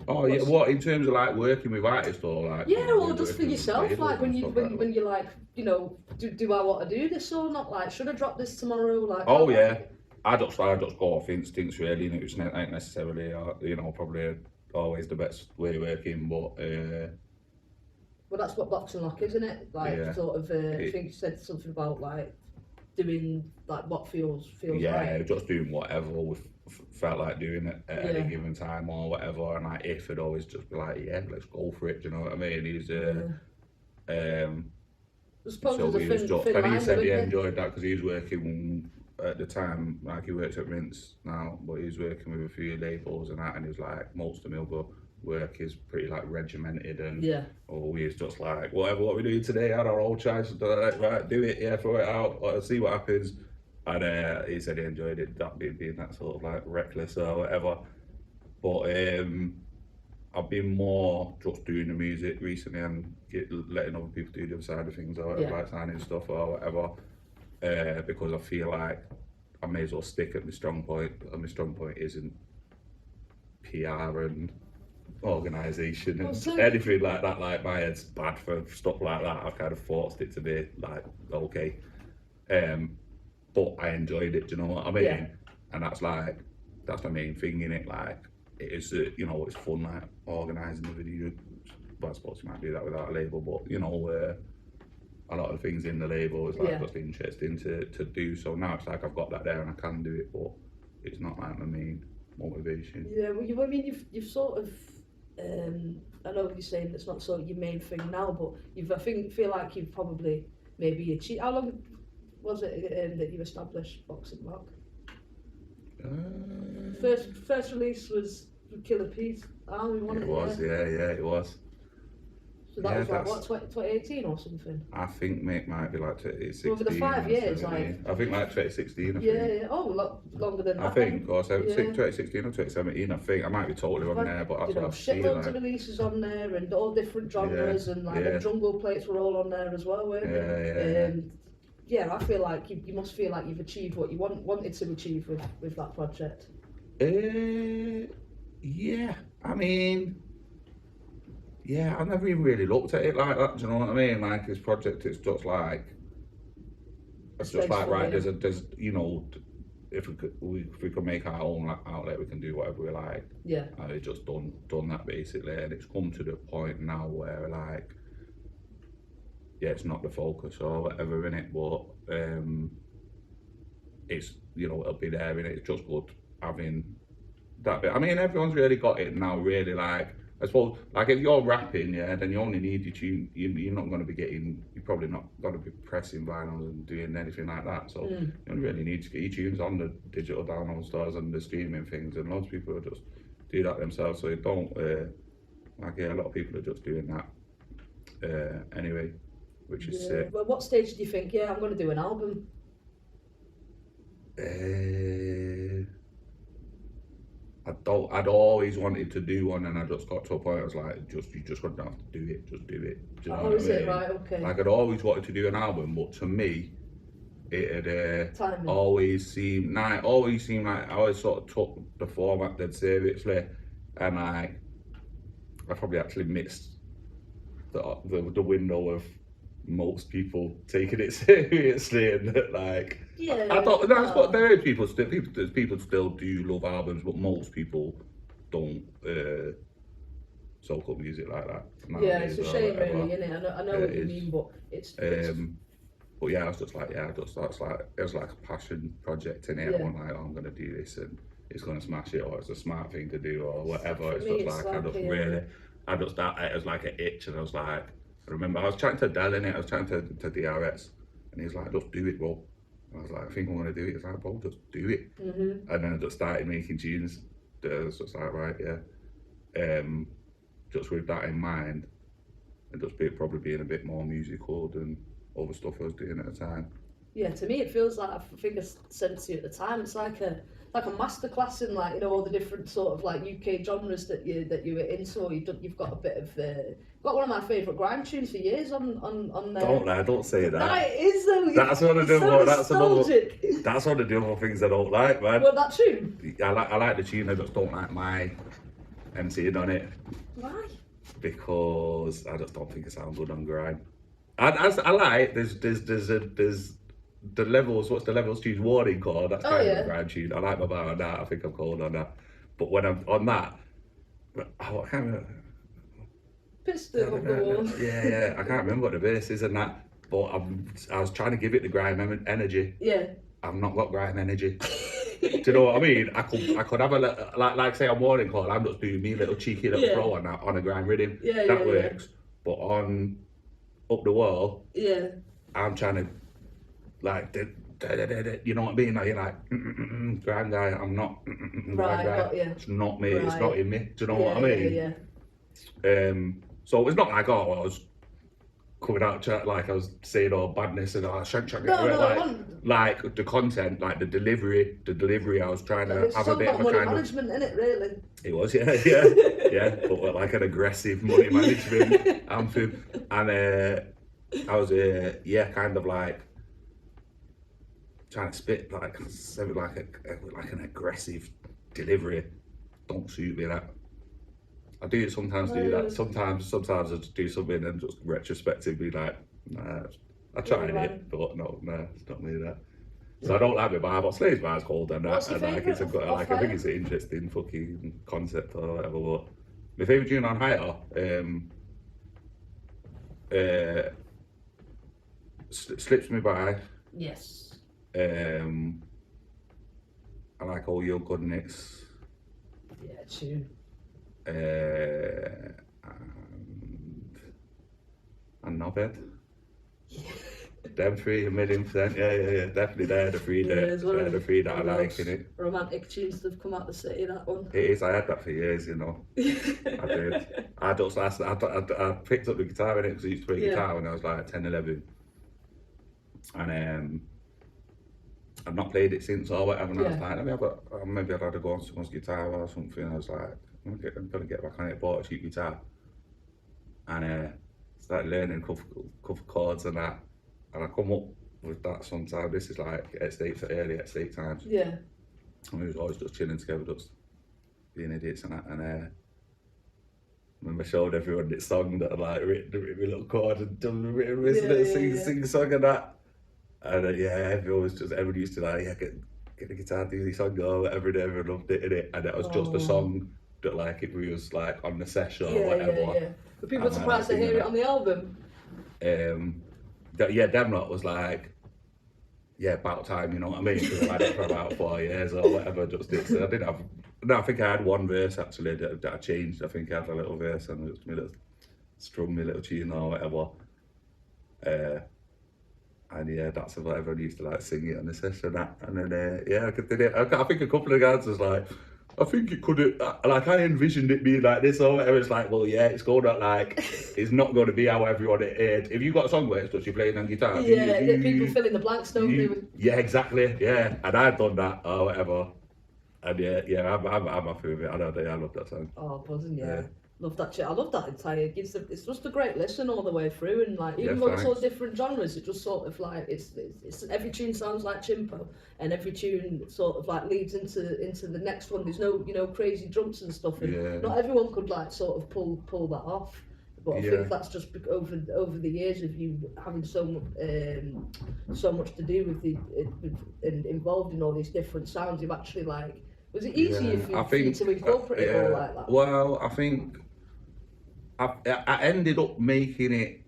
Oh yeah, what in terms of like working with artists or like? Yeah, or just for yourself, like when you're like, you know, do I want to do this or not? Like, should I drop this tomorrow? Like. Oh yeah, I just go off instincts really, and it's not necessarily you know, probably always the best way of working, but. Well, that's what Boxing Lock, isn't it? Like sort of. I think you said something about like doing like what feels right. Yeah, just doing whatever we felt like doing it at any given time or whatever, and like If would always just be like, yeah, let's go for it. Do you know what I mean? He's so he said he enjoyed that because he was working at the time, like he works at Rinse now, but he was working with a few labels and that, and he was like, most of my other work is pretty like regimented, and always just like, whatever what we do today, had our old choice, right, do it, throw it out, or see what happens. And he said he enjoyed it, that being that sort of like reckless or whatever. But I've been more just doing the music recently and letting other people do the other side of things, or like signing stuff or whatever, because I feel like I may as well stick at my strong point, and my strong point isn't PR and organisation and anything like that. Like my head's bad for stuff like that. I've kind of forced it to be like, okay. But I enjoyed it, do you know what I mean? Yeah. And that's the main thing in it. Like, it is, you know, it's fun, like organising the video. Well, I suppose you might do that without a label, but you know, a lot of things in the label is like just interesting to do. So now it's like I've got that there and I can do it, but it's not like my main motivation. Yeah, well, I mean, you've sort of, I know you're saying it's not sort of your main thing now, but feel like you've probably maybe achieved. How long was it that you established Boxing Lock? First release was Killer Pete. It was. So that was like, what, 2018 or something? I think it might be like 2016. Over the 5 years, like... I think like 2016, I think. Yeah. Oh, a lot longer than that. I think, or 2016 or 2017, I think. I might be totally wrong there, but that's what I've seen. Shitloads of releases on there, and all different genres, and like the jungle plates were all on there as well, weren't they? Yeah, I feel like you must feel like you've achieved what you wanted to achieve with that project. Yeah, I mean, yeah, I never even really looked at it like that. Do you know what I mean? Like his project, it's just like right. There's you know, if we could make our own outlet, we can do whatever we like. Yeah. And it's just done that basically, and it's come to the point now where like, yeah, it's not the focus or whatever in it, but it's, you know, it'll be there, and it's just good having that bit. I mean, everyone's really got it now, really. Like, I suppose, like if you're rapping, yeah, then you only need your tune. You're not going to be getting, you're probably not going to be pressing vinyls and doing anything like that. So you only really need to get your tunes on the digital download stores and the streaming things, and lots of people will just do that themselves. So you don't, like, yeah, a lot of people are just doing that anyway, which is sick. Well, what stage do you think, yeah, I'm going to do an album? I'd always wanted to do one, and I just got to a point I was like, you just don't have to do it, just do it. Do you know what I mean? Right, okay. Like, I'd always wanted to do an album, but to me, it had always seemed like, I always sort of took the format dead seriously, and I probably actually missed the window of most people taking it seriously, and like, yeah, I thought that's what there are people still do love albums, but most people don't soak up music like that. Yeah, it's a shame, really, isn't it? I know what you mean, but it's but yeah, I was just like, yeah, it was like a passion project in it. I wasn't like, oh, I'm gonna do this and it's gonna smash it, or it's a smart thing to do, or whatever. It's just like, I just it was like an itch, and I was like, I remember I was chatting to Dell in it, I was chatting to DRS, and he's like, just do it, bro. And I was like, I think I'm gonna do it. He's like, bro, just do it. And then I just started making tunes. I was just like, right, yeah. Just with that in mind, and just probably being a bit more musical than other stuff I was doing at the time. Yeah, to me it feels like, I think I said to you at the time, it's like a masterclass in, like, you know, all the different sort of like UK genres that you were into. You've got a bit of got one of my favourite grime tunes for years on there. Don't say that. That is though. That's one of the that's one of the other things I don't like, man. Well, that tune. I like the tune. I just don't like my MCing on it. Why? Because I just don't think it sounds good on grime. I like there's the Levelz. What's the Levelz tune? Warning call. That's kind of a grime tune. I like my bar on that. I think I'm cold on that. But when I'm on that, I can't remember. Pistol of the wall. Yeah. I can't remember what the verse is and that. But I was trying to give it the grime energy. Yeah. I've not got grime energy. Do you know what I mean? I could have a like say on Warning Call, I'm just doing me little cheeky little throw on that on a grime rhythm. That works. But on Up the Wall, I'm trying to like you know what I mean? Like, you're like grime guy. I'm not grime guy. It's not me. It's not in me. Do you know what I mean? So it's not like, oh, I was coming out like I was saying all badness and like the content, like the delivery. I was trying to have a bit of a kind of management in it, really. It was, yeah, but like an aggressive money management anthem, and I was kind of like trying to spit like an aggressive delivery. Don't suit me that. I do sometimes do that. Sometimes I just do something and just retrospectively like, nah, I tried it, but no, it's not me that. So I don't like it, but Slaves Bar's called and that, and like it's I think it's an interesting fucking concept or whatever. But my favourite tune on HIA, Slips Me By. Yes. I like All Your Goodness. Yeah, tune. And Knobhead. Them three, 1,000,000%. Yeah. Definitely they're the three that I like in it. Romantic tunes that have come out of the city, that one. It is, I had that for years, you know. I did. I picked up the guitar in it because I used to play guitar when I was like 10, 11. And I've not played it since or whatever, and I was like, maybe I'd have to go on someone's guitar or something. I was like, I'm gonna get back on it, bought a cheap guitar. And started learning a couple chords and that. And I come up with that sometimes. This is like early at-state times. Yeah. And we was always just chilling together, just being idiots and that. And remember showing everyone this song that I like written my little chord and done a bit of sing song and that. And everyone used to like, get the guitar, do the song, go, everyone loved it, innit? And it was just a song that like, if we was like on the session or whatever. But people were surprised to hear it on the album. Them lot was like, about time, you know what I mean? Because I've had it for about 4 years or whatever, just it. So I didn't have, no, I think I had one verse actually that I changed. I think I had a little verse and it was my little strum, my little tune or whatever. And that's what everyone used to like sing it on the session. And then I did it. I think a couple of guys was like, I think it could like I envisioned it being like this or whatever. It's like, well, it's going to like, it's not going to be how everyone it is. If you got a song where it's just you playing on guitar, people fill in the blanks, don't they? Yeah, exactly. Yeah, and I'd done that or whatever. And I'm happy with it. I love that song. Oh, Buzzin, love that shit. I love that entire. It's just a great listen all the way through, and like even though it's all different genres, it just sort of like it's every tune sounds like Chimpo, and every tune sort of like leads into the next one. There's no crazy drums and stuff, and not everyone could like sort of pull that off. But I think that's just over the years of you having so much to do with involved in all these different sounds. You've actually like. Was it easier for you to incorporate it all like that? Well, I think I ended up making it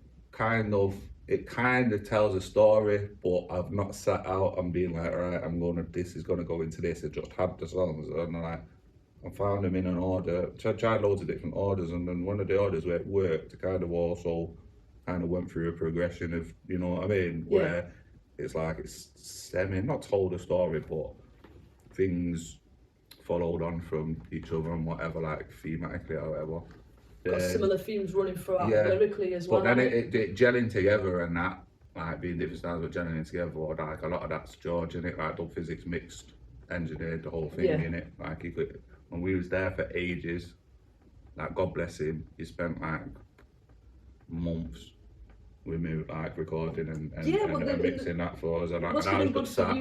it kind of tells a story, but I've not sat out and been like, right, this is gonna go into this. I just had the songs and I found them in an order. I tried loads of different orders, and then one of the orders where it worked, it kind of also went through a progression of, you know what I mean, where it's like it's not told a story, but things followed on from each other and whatever, like thematically or whatever. Got similar themes running throughout lyrically as well. But then it gelling together and that, like being different styles but gelling together, or like a lot of that's George in it, like Dub Physics mixed, engineered the whole thing in it. Like when we was there for ages, like God bless him, he spent like months with me like recording and mixing that for us. And I was just sat,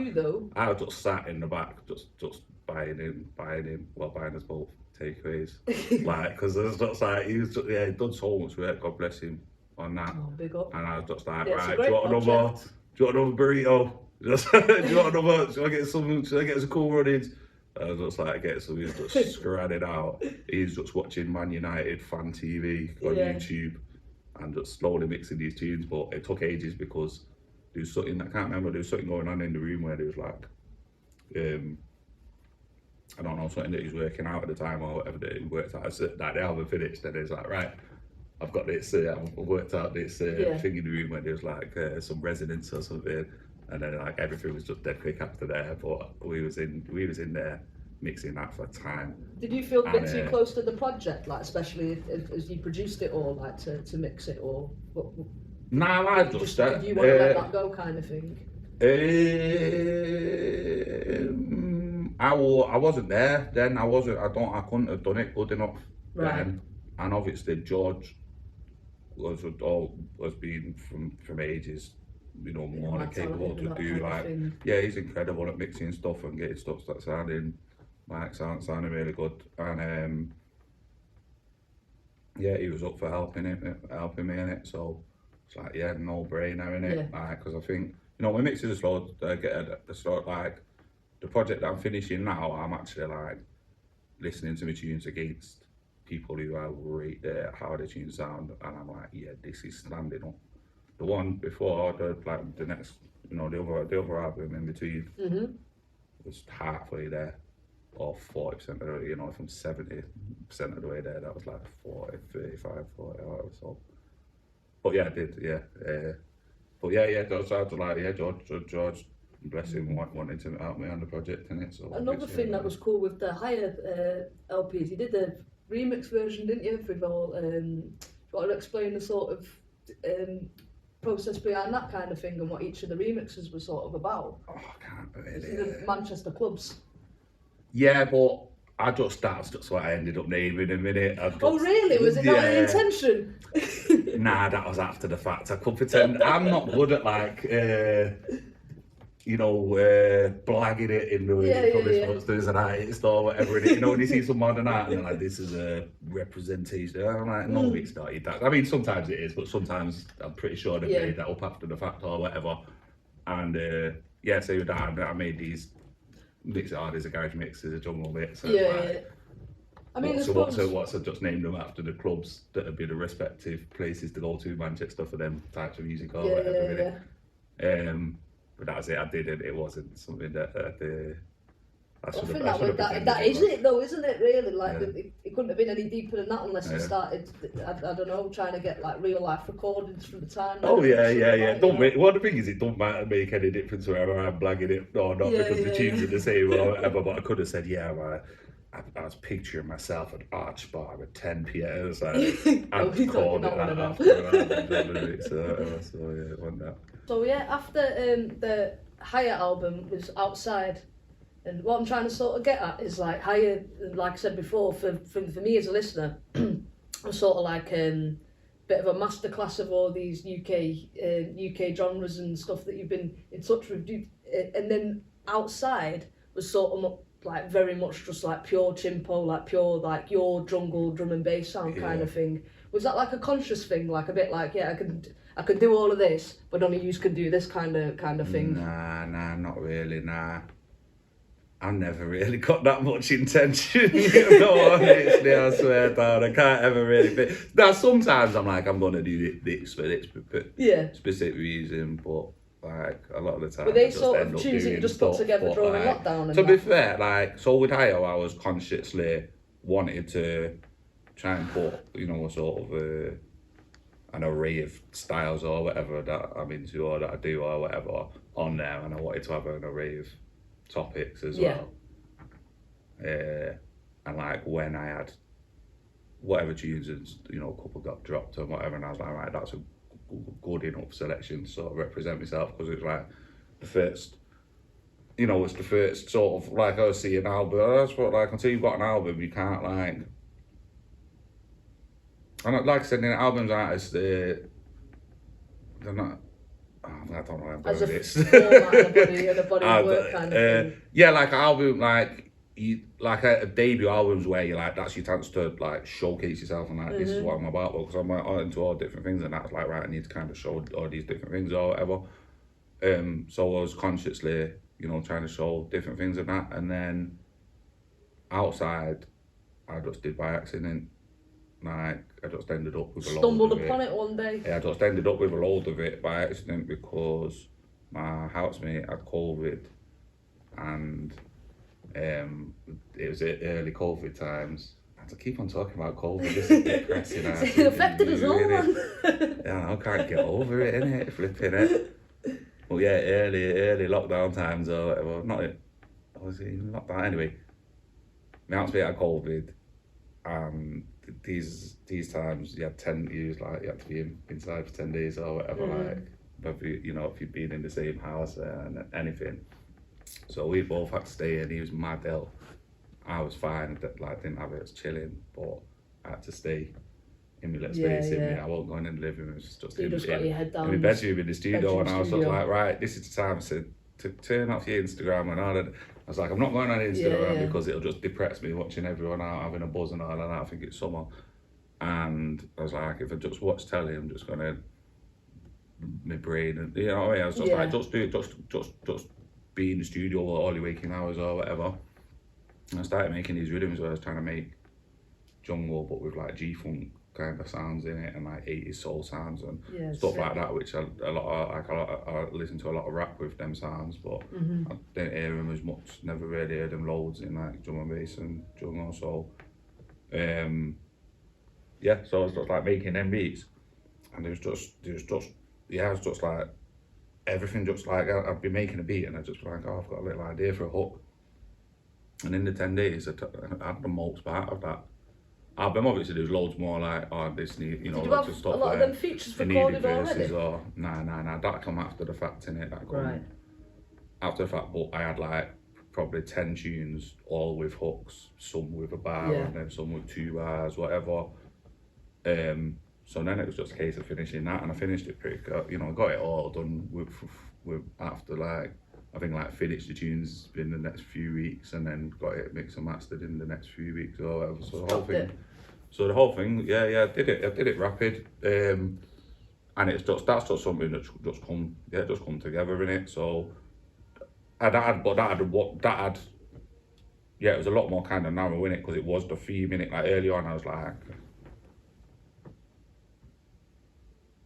I was just sat in the back, just buying us both takeaways, like, because there's just like he done so much work, God bless him, on that. Oh, big up. And I was just like, right, do you want another burrito? Do you want another? Should I get some cool runnings? I was just like, get some. He's just scratching out. He's just watching Man United fan TV on YouTube and just slowly mixing these tunes. But it took ages because there was something, I can't remember, there was something going on in the room where there was like, I don't know, something that he was working out at the time or whatever that he worked out. So like the album finished and he's like, right, I've got this, I've worked out this thing in the room where there was like some resonance or something, and then like everything was just dead quick after there. But we was in there mixing that for time. Did you feel a bit too close to the project, like especially as you produced it, or like to mix it, or what? Nah, I just did you want to let that go, kind of thing? I wasn't there then. I couldn't have done it good enough then. And obviously George was been from ages, you know, more than capable to do like, he's incredible at mixing stuff and getting stuff that sounding really good. And he was up for helping me in it. So it's like, no brainer in it. Like, because I think, you know, when mixing the slow, like the project that I'm finishing now, I'm actually like listening to my tunes against people who I rate how the tunes sound, and I'm like, this is standing up. The one before, the next, you know, the other album in between was halfway there, or 40% of the way, you know, from 70% of the way there, that was like 40, 35, 40 hours. So, but I did, those sounds like, George, bless him, wanting to help me on the project in it. So another thing that was cool with the HIA LPs, you did the remix version, didn't you? For all, you want to explain the sort of process behind that kind of thing and what each of the remixes was sort of about? Oh, I can't really. The Manchester clubs. Yeah, but that's just what I ended up naming him in it. Oh really? Was it not an intention? Nah, that was after the fact. I could pretend. I'm not good at like you know, blagging it in the public posters and artists or whatever. And, you know, when you see some modern art and they're like, this is a representation. I'm like, no, it's not. I mean, sometimes it is, but sometimes I'm pretty sure they made that up after the fact or whatever. And yeah, so with that, I made these mix art, there's a garage mix, there's a jungle mix. So I mean, what's I just named them after the clubs that would be the respective places to go to, Manchester for them types of music or whatever. But that's it. I did it. It wasn't something that I think that is it though, isn't it? Really, like it couldn't have been any deeper than that unless it started. I don't know, trying to get like real life recordings from the time. Oh yeah. Don't make, well, the thing is, it don't matter make any difference whether I'm blagging it or not because the tunes are the same or whatever. But I could have said, I was picturing myself at Arch Bar at 10 p.m. So I'd called it that after so yeah, it went that. So yeah, after the HIA album was outside, and what I'm trying to sort of get at is like HIA, like I said before, for me as a listener, was sort of like bit of a masterclass of all these UK genres and stuff that you've been in touch with, and then outside was sort of like very much just like pure Chimpo, like pure like your jungle drum and bass sound kind of thing. Was that like a conscious thing, like a bit like I could do all of this, but only you can do this kind of thing? Nah, not really. Nah, I've never really got that much intention. You know, honestly, I swear down, I can't ever really fit. Now sometimes I'm like, I'm gonna do this for this specific reason, but like a lot of the time, but they sort of choosing just put together during lockdown. And to be fair, like so with HIA, I was consciously wanted to try and put, you know, a sort of an array of styles or whatever that I'm into or that I do or whatever on there, and I wanted to have an array of topics as well. And like when I had whatever tunes and, you know, a couple got dropped and whatever, and I was like, right, that's a good enough selection to sort of represent myself, because it's like the first, you know, it's the first sort of like I was seeing an album. That's what, like, until you've got an album, you can't like. And like I said, in albums, artists, they're not. Oh, I don't know how I'm doing this. And a body of work kind of thing. Yeah, like an album, like you, like a debut albums where you like that's your chance to like showcase yourself and like this is what I'm about, because I'm like into all different things, and that's like right, I need to kind of show all these different things or whatever. So I was consciously, you know, trying to show different things and that, and then outside, I just did by accident. Like I just ended up with a load of it. Stumbled upon it one day. Yeah, I just ended up with a load of it by accident because my housemate had COVID, and it was early COVID times. I have to keep on talking about COVID. This is depressing. It affected us all, man. Yeah, I can't get over it, innit? Flipping it. Well, yeah, early lockdown times or whatever. Not it. Was it even lockdown? Anyway, my housemate had COVID, and these times you had you had to be inside for 10 days or whatever, like whether you know, if you've been in the same house and anything. So we both had to stay in. He was mad ill. I was fine, like didn't have it, I was chilling, but I had to stay in my little space in me. I wasn't going in the living room, it was just you just got your head down in my bedroom in the studio, and I was just like, right, this is the time to turn off your Instagram and all that. I was like, I'm not going on Instagram because it'll just depress me watching everyone out having a buzz and all that. I think it's summer. And I was like, if I just watch telly, I'm just gonna, my brain, and you know what I mean? I was just like, just do it, just be in the studio all your waking hours or whatever. And I started making these rhythms where I was trying to make jungle but with like G-funk kind of sounds in it and like 80s soul sounds and stuff like that, which I listen to a lot of rap with them sounds, but I didn't hear them as much, never really heard them loads in like drum and bass and jungle. So yeah, so I was just like making them beats, and it was just like everything, just like I'd be making a beat and I'd just be like, oh, I've got a little idea for a hook, and in the 10 days I had the most part of that album. Obviously there's loads more like, oh, this need, you know, lots of stuff. A lot of them features recorded already? Or nah, that come after the fact, innit? That come after the fact, but I had like probably 10 tunes, all with hooks, some with a bar and then some with 2 bars, whatever. So then it was just a case of finishing that, and I finished it pretty good. You know, I got it all done with after like I think like finished the tunes in the next few weeks, and then got it mixed and mastered in the next few weeks or whatever. So the whole thing, yeah, I did it rapid, and it's just that's just something that's just come together in it. So it was a lot more kind of narrow in it because it was the theme in it. Like early on, I was like,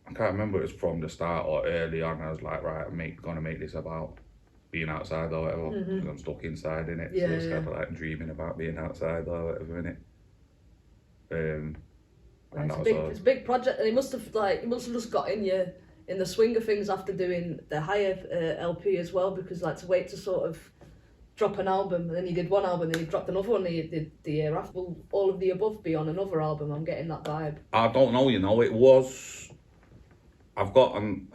I can't remember if it was from the start or early on. I was like, right, I'm gonna make this about being outside or whatever, because I'm stuck inside in it. So it's kind of like dreaming about being outside or whatever in it. And it's a big project, and it must have just got in you in the swing of things after doing the HIA LP as well, because like to wait to sort of drop an album, and then you did one album, then you dropped another one, and you did the year after. Will all of the above be on another album? I'm getting that vibe. I don't know, you know, it was. I've got I'm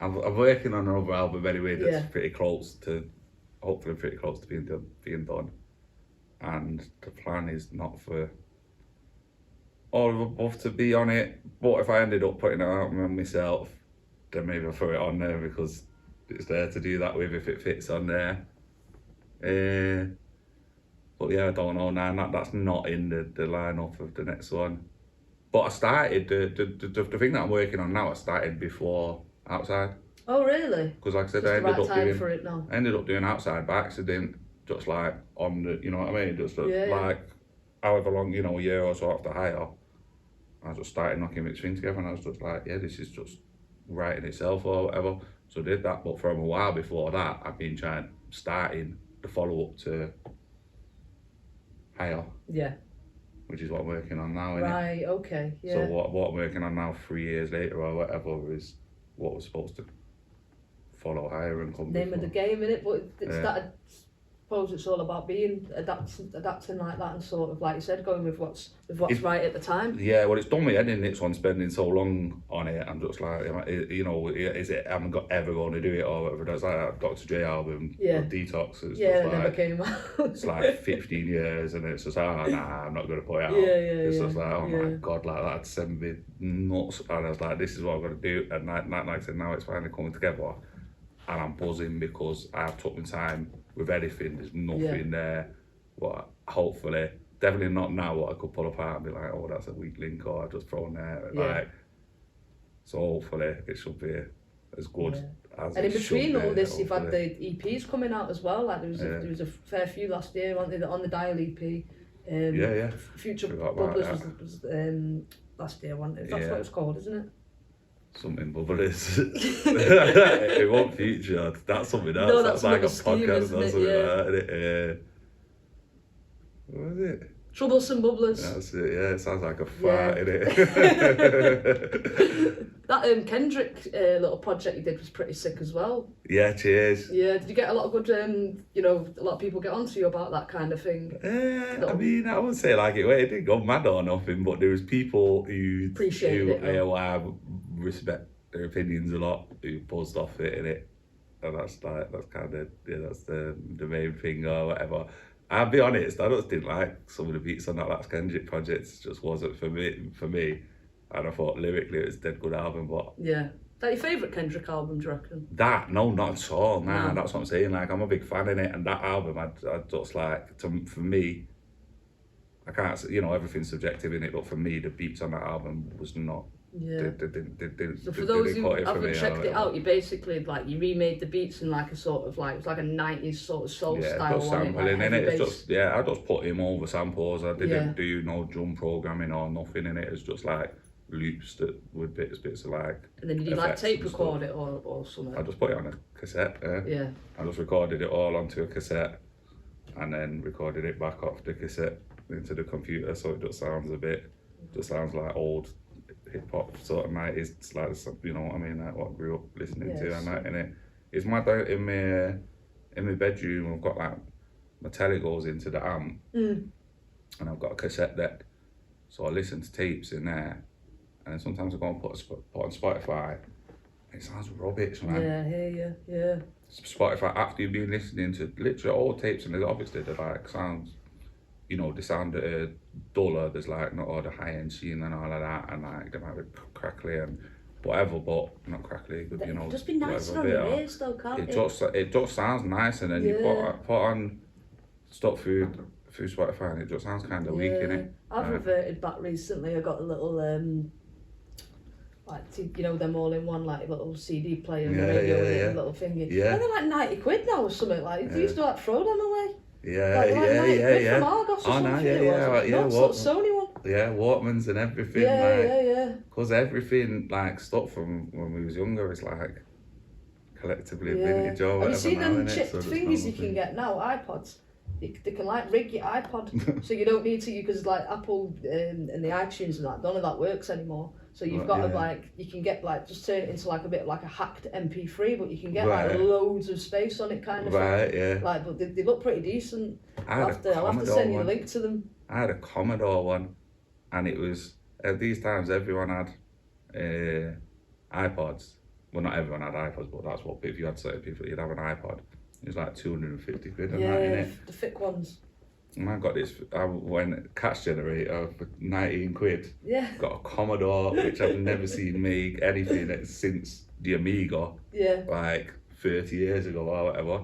working on another album anyway that's pretty close to, hopefully pretty close to being done, and the plan is not for all of above to be on it, but if I ended up putting it out myself, then maybe I'll throw it on there because it's there to do that with if it fits on there. But yeah, I don't know now. That's not in the lineup of the next one. But I started the thing that I'm working on now. I started before Outside. Oh really? Because like I said, I ended up doing Outside by accident, just like on the, you know what I mean, just like however long, you know, a year or so after HIA. I just started knocking this thing together, and I was just like, yeah, this is just writing itself or whatever. So I did that, but from a while before that, I've been starting the follow up to HIA. Yeah. Which is what I'm working on now, innit? Right, okay, yeah. So what I'm working on now 3 years later or whatever is what was supposed to follow HIA and come Name of the game, innit? But it's that, I suppose it's all about being adapting like that, and sort of, like you said, going with what's right at the time. Yeah, well, it's done me head in it, so I'm spending so long on it. I'm just like, you know, is it, am I ever going to do it or whatever? That's like that Dr. J album, Detox. It's it like, never came out. It's like 15 years, and it's just like, nah, I'm not going to put it out. It's just like, oh my God, like that sent me nuts. And I was like, this is what I'm going to do. And like I said, now it's finally coming together. And I'm buzzing because I've took my time with anything. There's nothing there. But hopefully, definitely not now what I could pull apart and be like, oh, that's a weak link, or I just throw in there. Like, so hopefully it should be as good as and it in between all this, hopefully. You've had the EPs coming out as well. Like there was a fair few last year, weren't there, on the Dial EP. Future Bubblers was last year, wasn't it? That's what it's called, isn't it? Something Bubblers. It won't feature. That's something else. No, that's like a scheme, podcast or isn't something it? like that. What was it? Troublesome Bubblers. That's it, yeah. It sounds like a fart, innit? That KENDRICK little project you did was pretty sick as well. Yeah, cheers. Yeah, did you get a lot of good, you know, a lot of people get onto you about that kind of thing? I mean, I wouldn't say like it didn't go mad or nothing, but there was people who I respect their opinions a lot, who buzzed off it, innit? And that's kind of, that's the main thing or whatever. I'll be honest, I just didn't like some of the beats on that last KENDRICK project. It just wasn't for me. And I thought lyrically it was a dead good album, but... Yeah. Is that your favourite KENDRICK album, do you reckon? No, not at all. Nah, that's what I'm saying. Like, I'm a big fan in it, and that album, I just like, for me, I can't, you know, everything's subjective in it, but for me, the beats on that album was not... Yeah. So for those who haven't checked it out, you basically you remade the beats in like a sort of like, it was like a 90s sort of soul style. Just sampling in it. It's just, I just put him over samples. I didn't do no drum programming or nothing in it. It's just like loops that with bits of like. And then did you like tape record it or something? I just put it on a cassette. Yeah. I just recorded it all onto a cassette, and then recorded it back off the cassette into the computer, so it just sounds like old hip hop sort of 90s, like, you know what I mean, like what I grew up listening to and that in it. It's my in my bedroom. I've got like my telly goes into the amp, and I've got a cassette deck, so I listen to tapes in there, and then sometimes I go and put on Spotify. It sounds rubbish, man. Yeah, I hear you. Yeah. Spotify, after you've been listening to literally all tapes, and obviously they're like sounds. You know, they sound duller, there's like not all the high-end scene and all of that, and like they might be crackly, and whatever, but not crackly, but you know. Just be nicer on your ears though, can't it? It just sounds nice, and then you put on Stop Food through Spotify, and it just sounds kind of weak, innit? I've reverted back recently. I got a little like, you know, them all-in-one like little CD player, radio, little thingy. Yeah. And they're like 90 quid now or something. Like they used to like throw them away. Yeah, like from Argos or something. Sony one. Yeah, Walkmans and everything. Yeah. Because everything like stuff from when we was younger is like collectively vintage or whatever. Have you seen now, them chipped thingies you can get now? iPods. They can like rig your iPod, so you don't need to. Because like Apple and the iTunes and that, none of that works anymore. So you've got to like, you can get like, just turn it into like a bit like a hacked MP3, but you can get like loads of space on it kind of thing. Like, but they look pretty decent. I'll have to send you a link to them. I had a Commodore one, and it was, at these times everyone had iPods. Well, not everyone had iPods, but that's what, if you had certain people, you'd have an iPod. It was like 250 quid and that, innit? The thick ones. And I got this, I went cash generator for 19 quid. Yeah. Got a Commodore, which I've never seen make anything since the Amiga. Yeah. Like 30 years ago or whatever.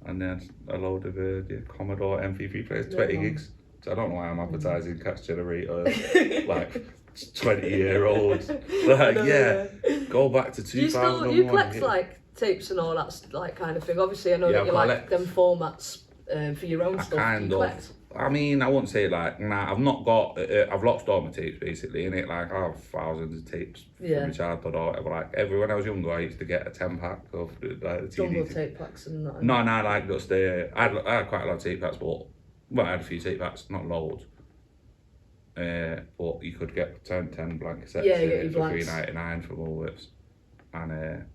And then a load of Commodore MP3 players, 20 gigs. So I don't know why I'm advertising cash generator, like 20-year-old. Like, go back to 2001. Do you collect like tapes and all that like kind of thing? Obviously, I know that you like them formats for your own stuff. Kind of. I mean, I wouldn't say like, nah, I've not got, I've lost all my tapes basically, innit? Like, I have thousands of tapes from my childhood or whatever. Like, when I was younger, I used to get a 10-pack of like, the Jungle tape packs and that. No, like, just I had quite a lot of tape packs, but, well, I had a few tape packs, not loads. But you could get 10 blank cassettes for $3.99 from Woolworths. And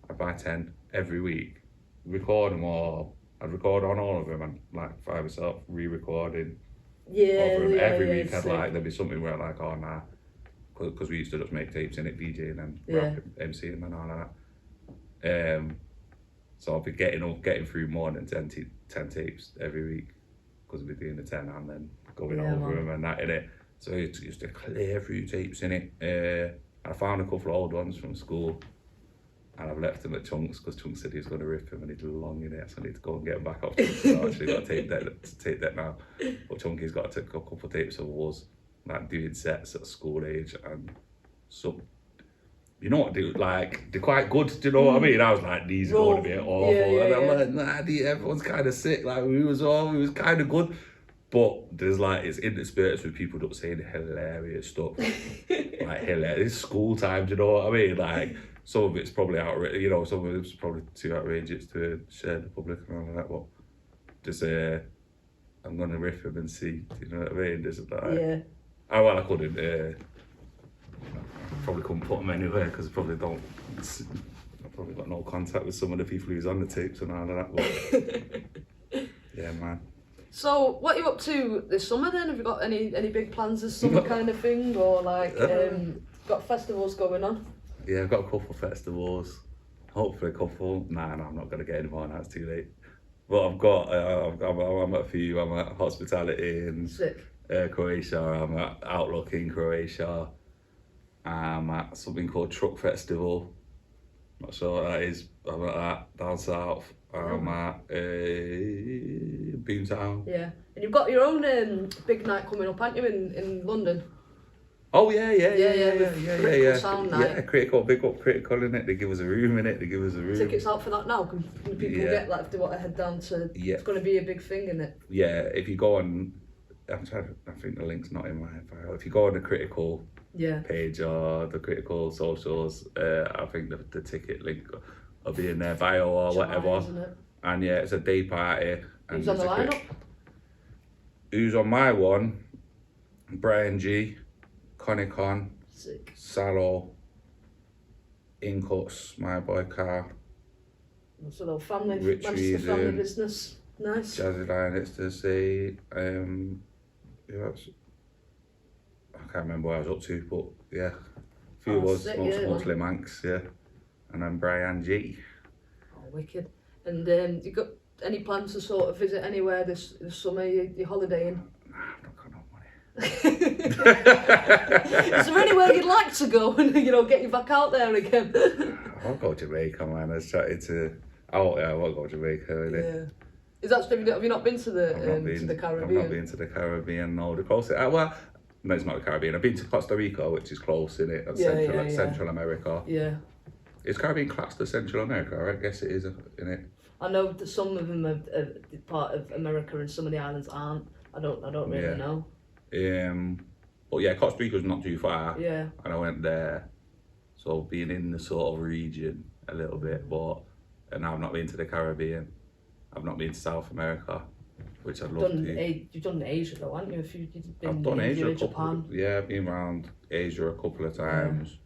I'd buy 10 every week, record them all. I'd record on all of them and like find myself re-recording over them. Every week I'd like, there'd be something where like, oh nah, because we used to just make tapes in it, DJ and then rapping, MC and all of that. So I'd be getting through more than 10 tapes every week, because we'd be doing the 10 and then going over them and that in it. So I used to clear through tapes in it. I found a couple of old ones from school. And I've left him at Chunks because Chunks said he was going to rip him and he'd long in it, so I need to go and get him back off Chunks. So I actually got to tape that now. But Chunky's got to take a couple of tapes of us, like doing sets at school age, and so, you know what, dude, like, they're quite good, do you know what I mean? I was like, these are going to be awful. And I'm like, nah, everyone's kind of sick, like, we was kind of good. But there's like, it's interspersed with people that saying hilarious stuff. Like, hilarious. It's school time, do you know what I mean? Like, some of it's probably outrageous, you know, some of it's probably too outrageous to share in the public and all of that, but just I'm going to riff him and see, you know what I mean? Just like, oh, well, I couldn't, I probably couldn't put him anywhere because I probably got no contact with some of the people who's on the tapes and all of that, but yeah, man. So, what are you up to this summer then? Have you got any big plans this summer kind of thing, or like, got festivals going on? Yeah, I've got a couple of festivals. Hopefully a couple. Nah, I'm not going to get any more now, it's too late. But I've got, I'm at a few. I'm at Hospitality in Croatia. I'm at Outlook in Croatia. I'm at something called Truck Festival. Not sure what that is. I'm at that down south. I'm at Boomtown. Yeah, and you've got your own big night coming up, haven't you, in London? Oh yeah. Sound night. Yeah, Critical, big up Critical in it. They give us a room in it. Tickets out for that now? Can people get that if they want to head down to? Yeah. It's going to be a big thing, isn't it? Yeah, if you go on, I think the link's not in my file. If you go on the Critical page or the Critical socials, I think the ticket link will be in their bio or whatever. Isn't it? And yeah, it's a day party. And who's on the lineup? Who's on my one? Brian G. Conicon, Salo, Incuts, my boy Car. It's a little family, Manchester family business. Nice. Jazzy Line, it's to say, who else? I can't remember what I was up to, but yeah, a few mostly Manx, yeah. And then Brian G. Oh, wicked. And you got any plans to sort of visit anywhere this summer? You're holidaying? Nah, I've not got no money. Is there anywhere you'd like to go and, you know, get you back out there again? I'll go Jamaica, man. I was chatting to... Oh, yeah, I will go Jamaica, really. Yeah. Is that, have you not been to the Caribbean? I've not been to the Caribbean, no. The closest... well, no, it's not the Caribbean. I've been to Costa Rica, which is close, in it? Central America. Yeah. Is Caribbean classed as Central America? I guess it is, in it. I know that some of them are part of America and some of the islands aren't. I don't really know. But yeah, Costa Rica was not too far. Yeah. And I went there. So being in the sort of region a little bit, and I've not been to the Caribbean. I've not been to South America, which I'd love to. You've done Asia though, haven't you? I've done Asia, Japan. I've been around Asia a couple of times.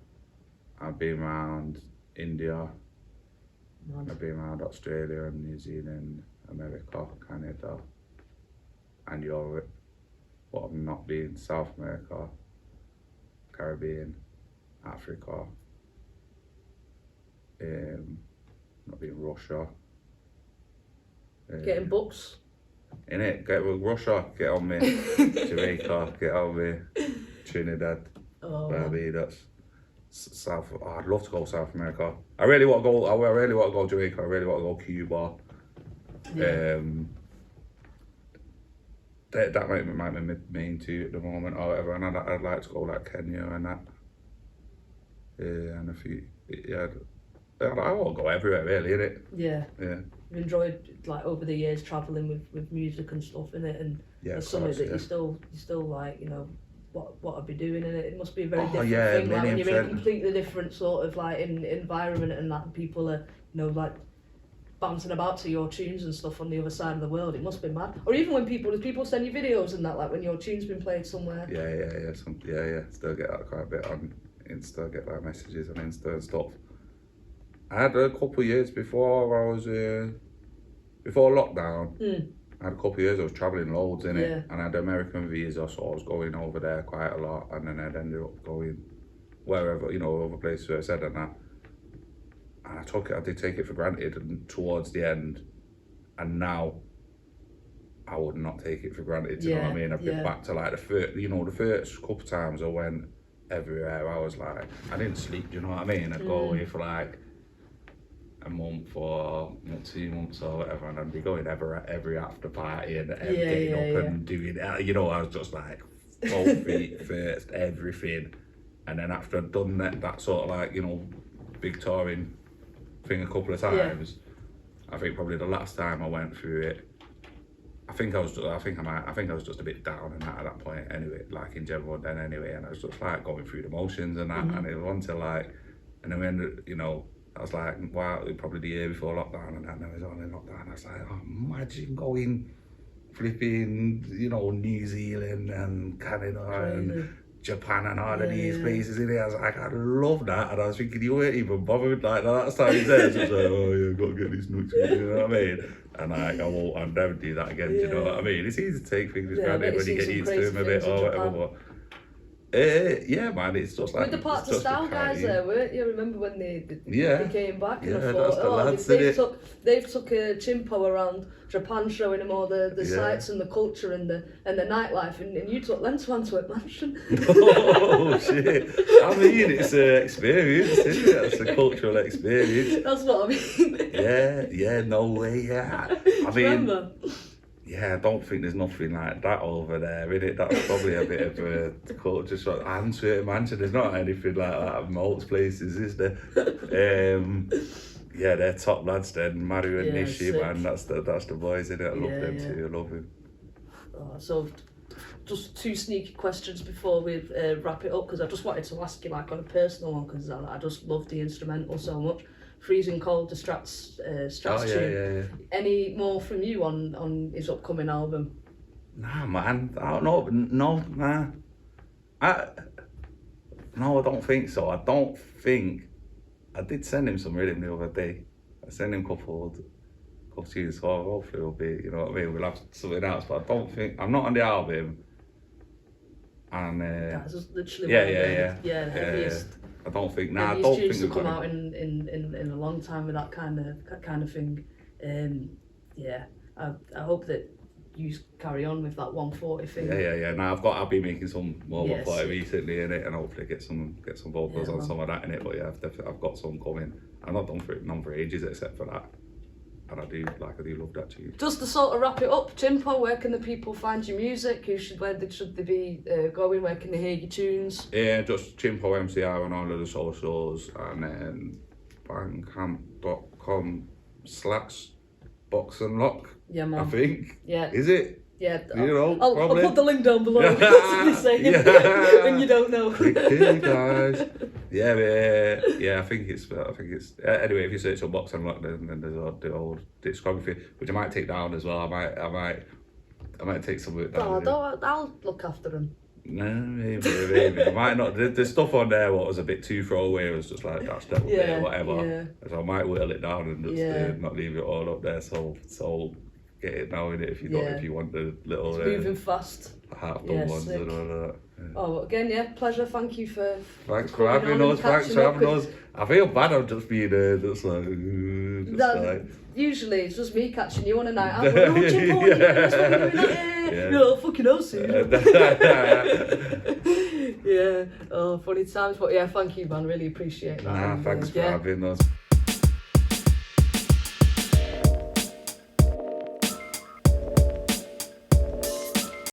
Yeah. I've been around India. I've been around Australia and New Zealand, America, Canada, and Europe. But I've not been South America, Caribbean, Africa. Not been Russia. Getting books. In it, get with Russia, get on me. Jamaica, get on me. Trinidad, Barbados, South. Oh, I'd love to go South America. I really want to go. I really want to go Jamaica. I really want to go Cuba. Yeah. That might be my main two at the moment, or whatever. And I'd like to go like Kenya and that. And a few. Yeah. I want to go everywhere, really, innit? Yeah. Yeah. You've enjoyed, like, over the years travelling with music and stuff, innit? And it's something that you still like, you know, what I'd be doing in it. It must be a very different thing, like when you're in a completely different sort of like environment and that people are, you know, like bouncing about to your tunes and stuff on the other side of the world. It must be mad. Or even when people send you videos and that, like when your tune's been played somewhere. Yeah. Still get that quite a bit on Insta. Get like messages on Insta and stuff. I had a couple of years before I was before lockdown. I had a couple of years I was travelling loads in it, and I had an American visa, so I was going over there quite a lot, and then I'd ended up going wherever, you know, other places where I said and that. And I did take it for granted, and towards the end, and now I would not take it for granted. You know what I mean? I've been back to like the first couple of times I went everywhere. I was like, I didn't sleep. Do you know what I mean? I'd go away for like a month or 2 months or whatever, and I'd be going every after party and getting up and doing, you know, I was just like full feet first, everything. And then after I'd done that sort of like, you know, big touring thing a couple of times, I think probably the last time I went through it, I think I was just a bit down and that at that point anyway, like in general then anyway, and I was just like going through the motions and that, and it was until like, and then we ended, you know, I was like, wow, probably the year before lockdown, and then it was on in lockdown. I was like, oh, imagine going flipping, you know, New Zealand and Canada and Japan and all of these places in there. I was like, I love that. And I was thinking, you weren't even bothered like that. That's how he says. I was like, oh, yeah, I've got to get these nuts, you know what I mean? And like, I'll never do that again, do you know what I mean? It's easy to take things for granted when you get used to them a bit or whatever. But, yeah, man, it's just like... With the Parts of Style guys there, weren't you? Remember when they came back? And I thought, that's the lads, they've took Chimpo around Japan, showing him all the sights and the culture and the nightlife, and you took them to Antwerp Mansion. Oh, shit. I mean, it's an experience, isn't it? It's a cultural experience. That's what I mean. Yeah, no way, yeah. I mean... Remember? Yeah, I don't think there's nothing like that over there, innit? That's probably a bit of a culture shock. Antwerp Mansion, there's not anything like that at most places, is there? Yeah, they're top lads then. Mario and Nishi, man, that's the boys, innit? I love them too, I love them. So, just 2 sneaky questions before we wrap it up, because I just wanted to ask you, like, on a personal one, because I just love the instrumental so much. Freezing Cold, the Strats tune. Any more from you on his upcoming album? Nah, man, I don't know. No, I don't think so. I did send him some rhythm the other day. I sent him a couple tunes, so hopefully it'll be, you know what I mean, we'll have something else, but I don't think, I'm not on the album. And that's literally the heaviest. I don't think. I don't think we've come out in a long time with that kind of thing. I hope that you carry on with that 140 thing. Yeah. Now I've been making some more Yes. 140 recently in it, and hopefully get some vocals Yeah, on man. some of that in it. But yeah, I've got some coming. I'm not done for ages except for that, and I do love that tune. Just to sort of wrap it up, Chimpo, where can the people find your music? Where should they be going? Where can they hear your tunes? Yeah, just Chimpo MCR on all of the socials, and then bandcamp.com/boxandlock. Yeah, man. I think. Yeah. Is it? Yeah. You know, I'll probably. put the link down below. That's what they say. Yeah. When you don't know. Hey guys. Yeah, I think it's anyway, if you search on Box and Lock, then there's the old discography, which I might take down as well. I might take some of it down. I'll look after them. No, maybe. I might not. The stuff on there what was a bit too throwaway. It was just like that's that Yeah, or whatever. yeah. So I might whittle it down and just not leave it all up there. So get it now in it if you don't, if you want the little It's moving fast. half done ones sick. and all that. Yeah. Oh, again, pleasure. Thank you for. Thanks for having us. Thanks for having us. I feel bad. I'm just being just like. Usually it's just me catching you on a night out. Oh, Chimpo, that's what we're doing. Yeah. No, fucking hell, yeah. Oh, funny times. But yeah, thank you, man. Really appreciate that. Thanks for having us.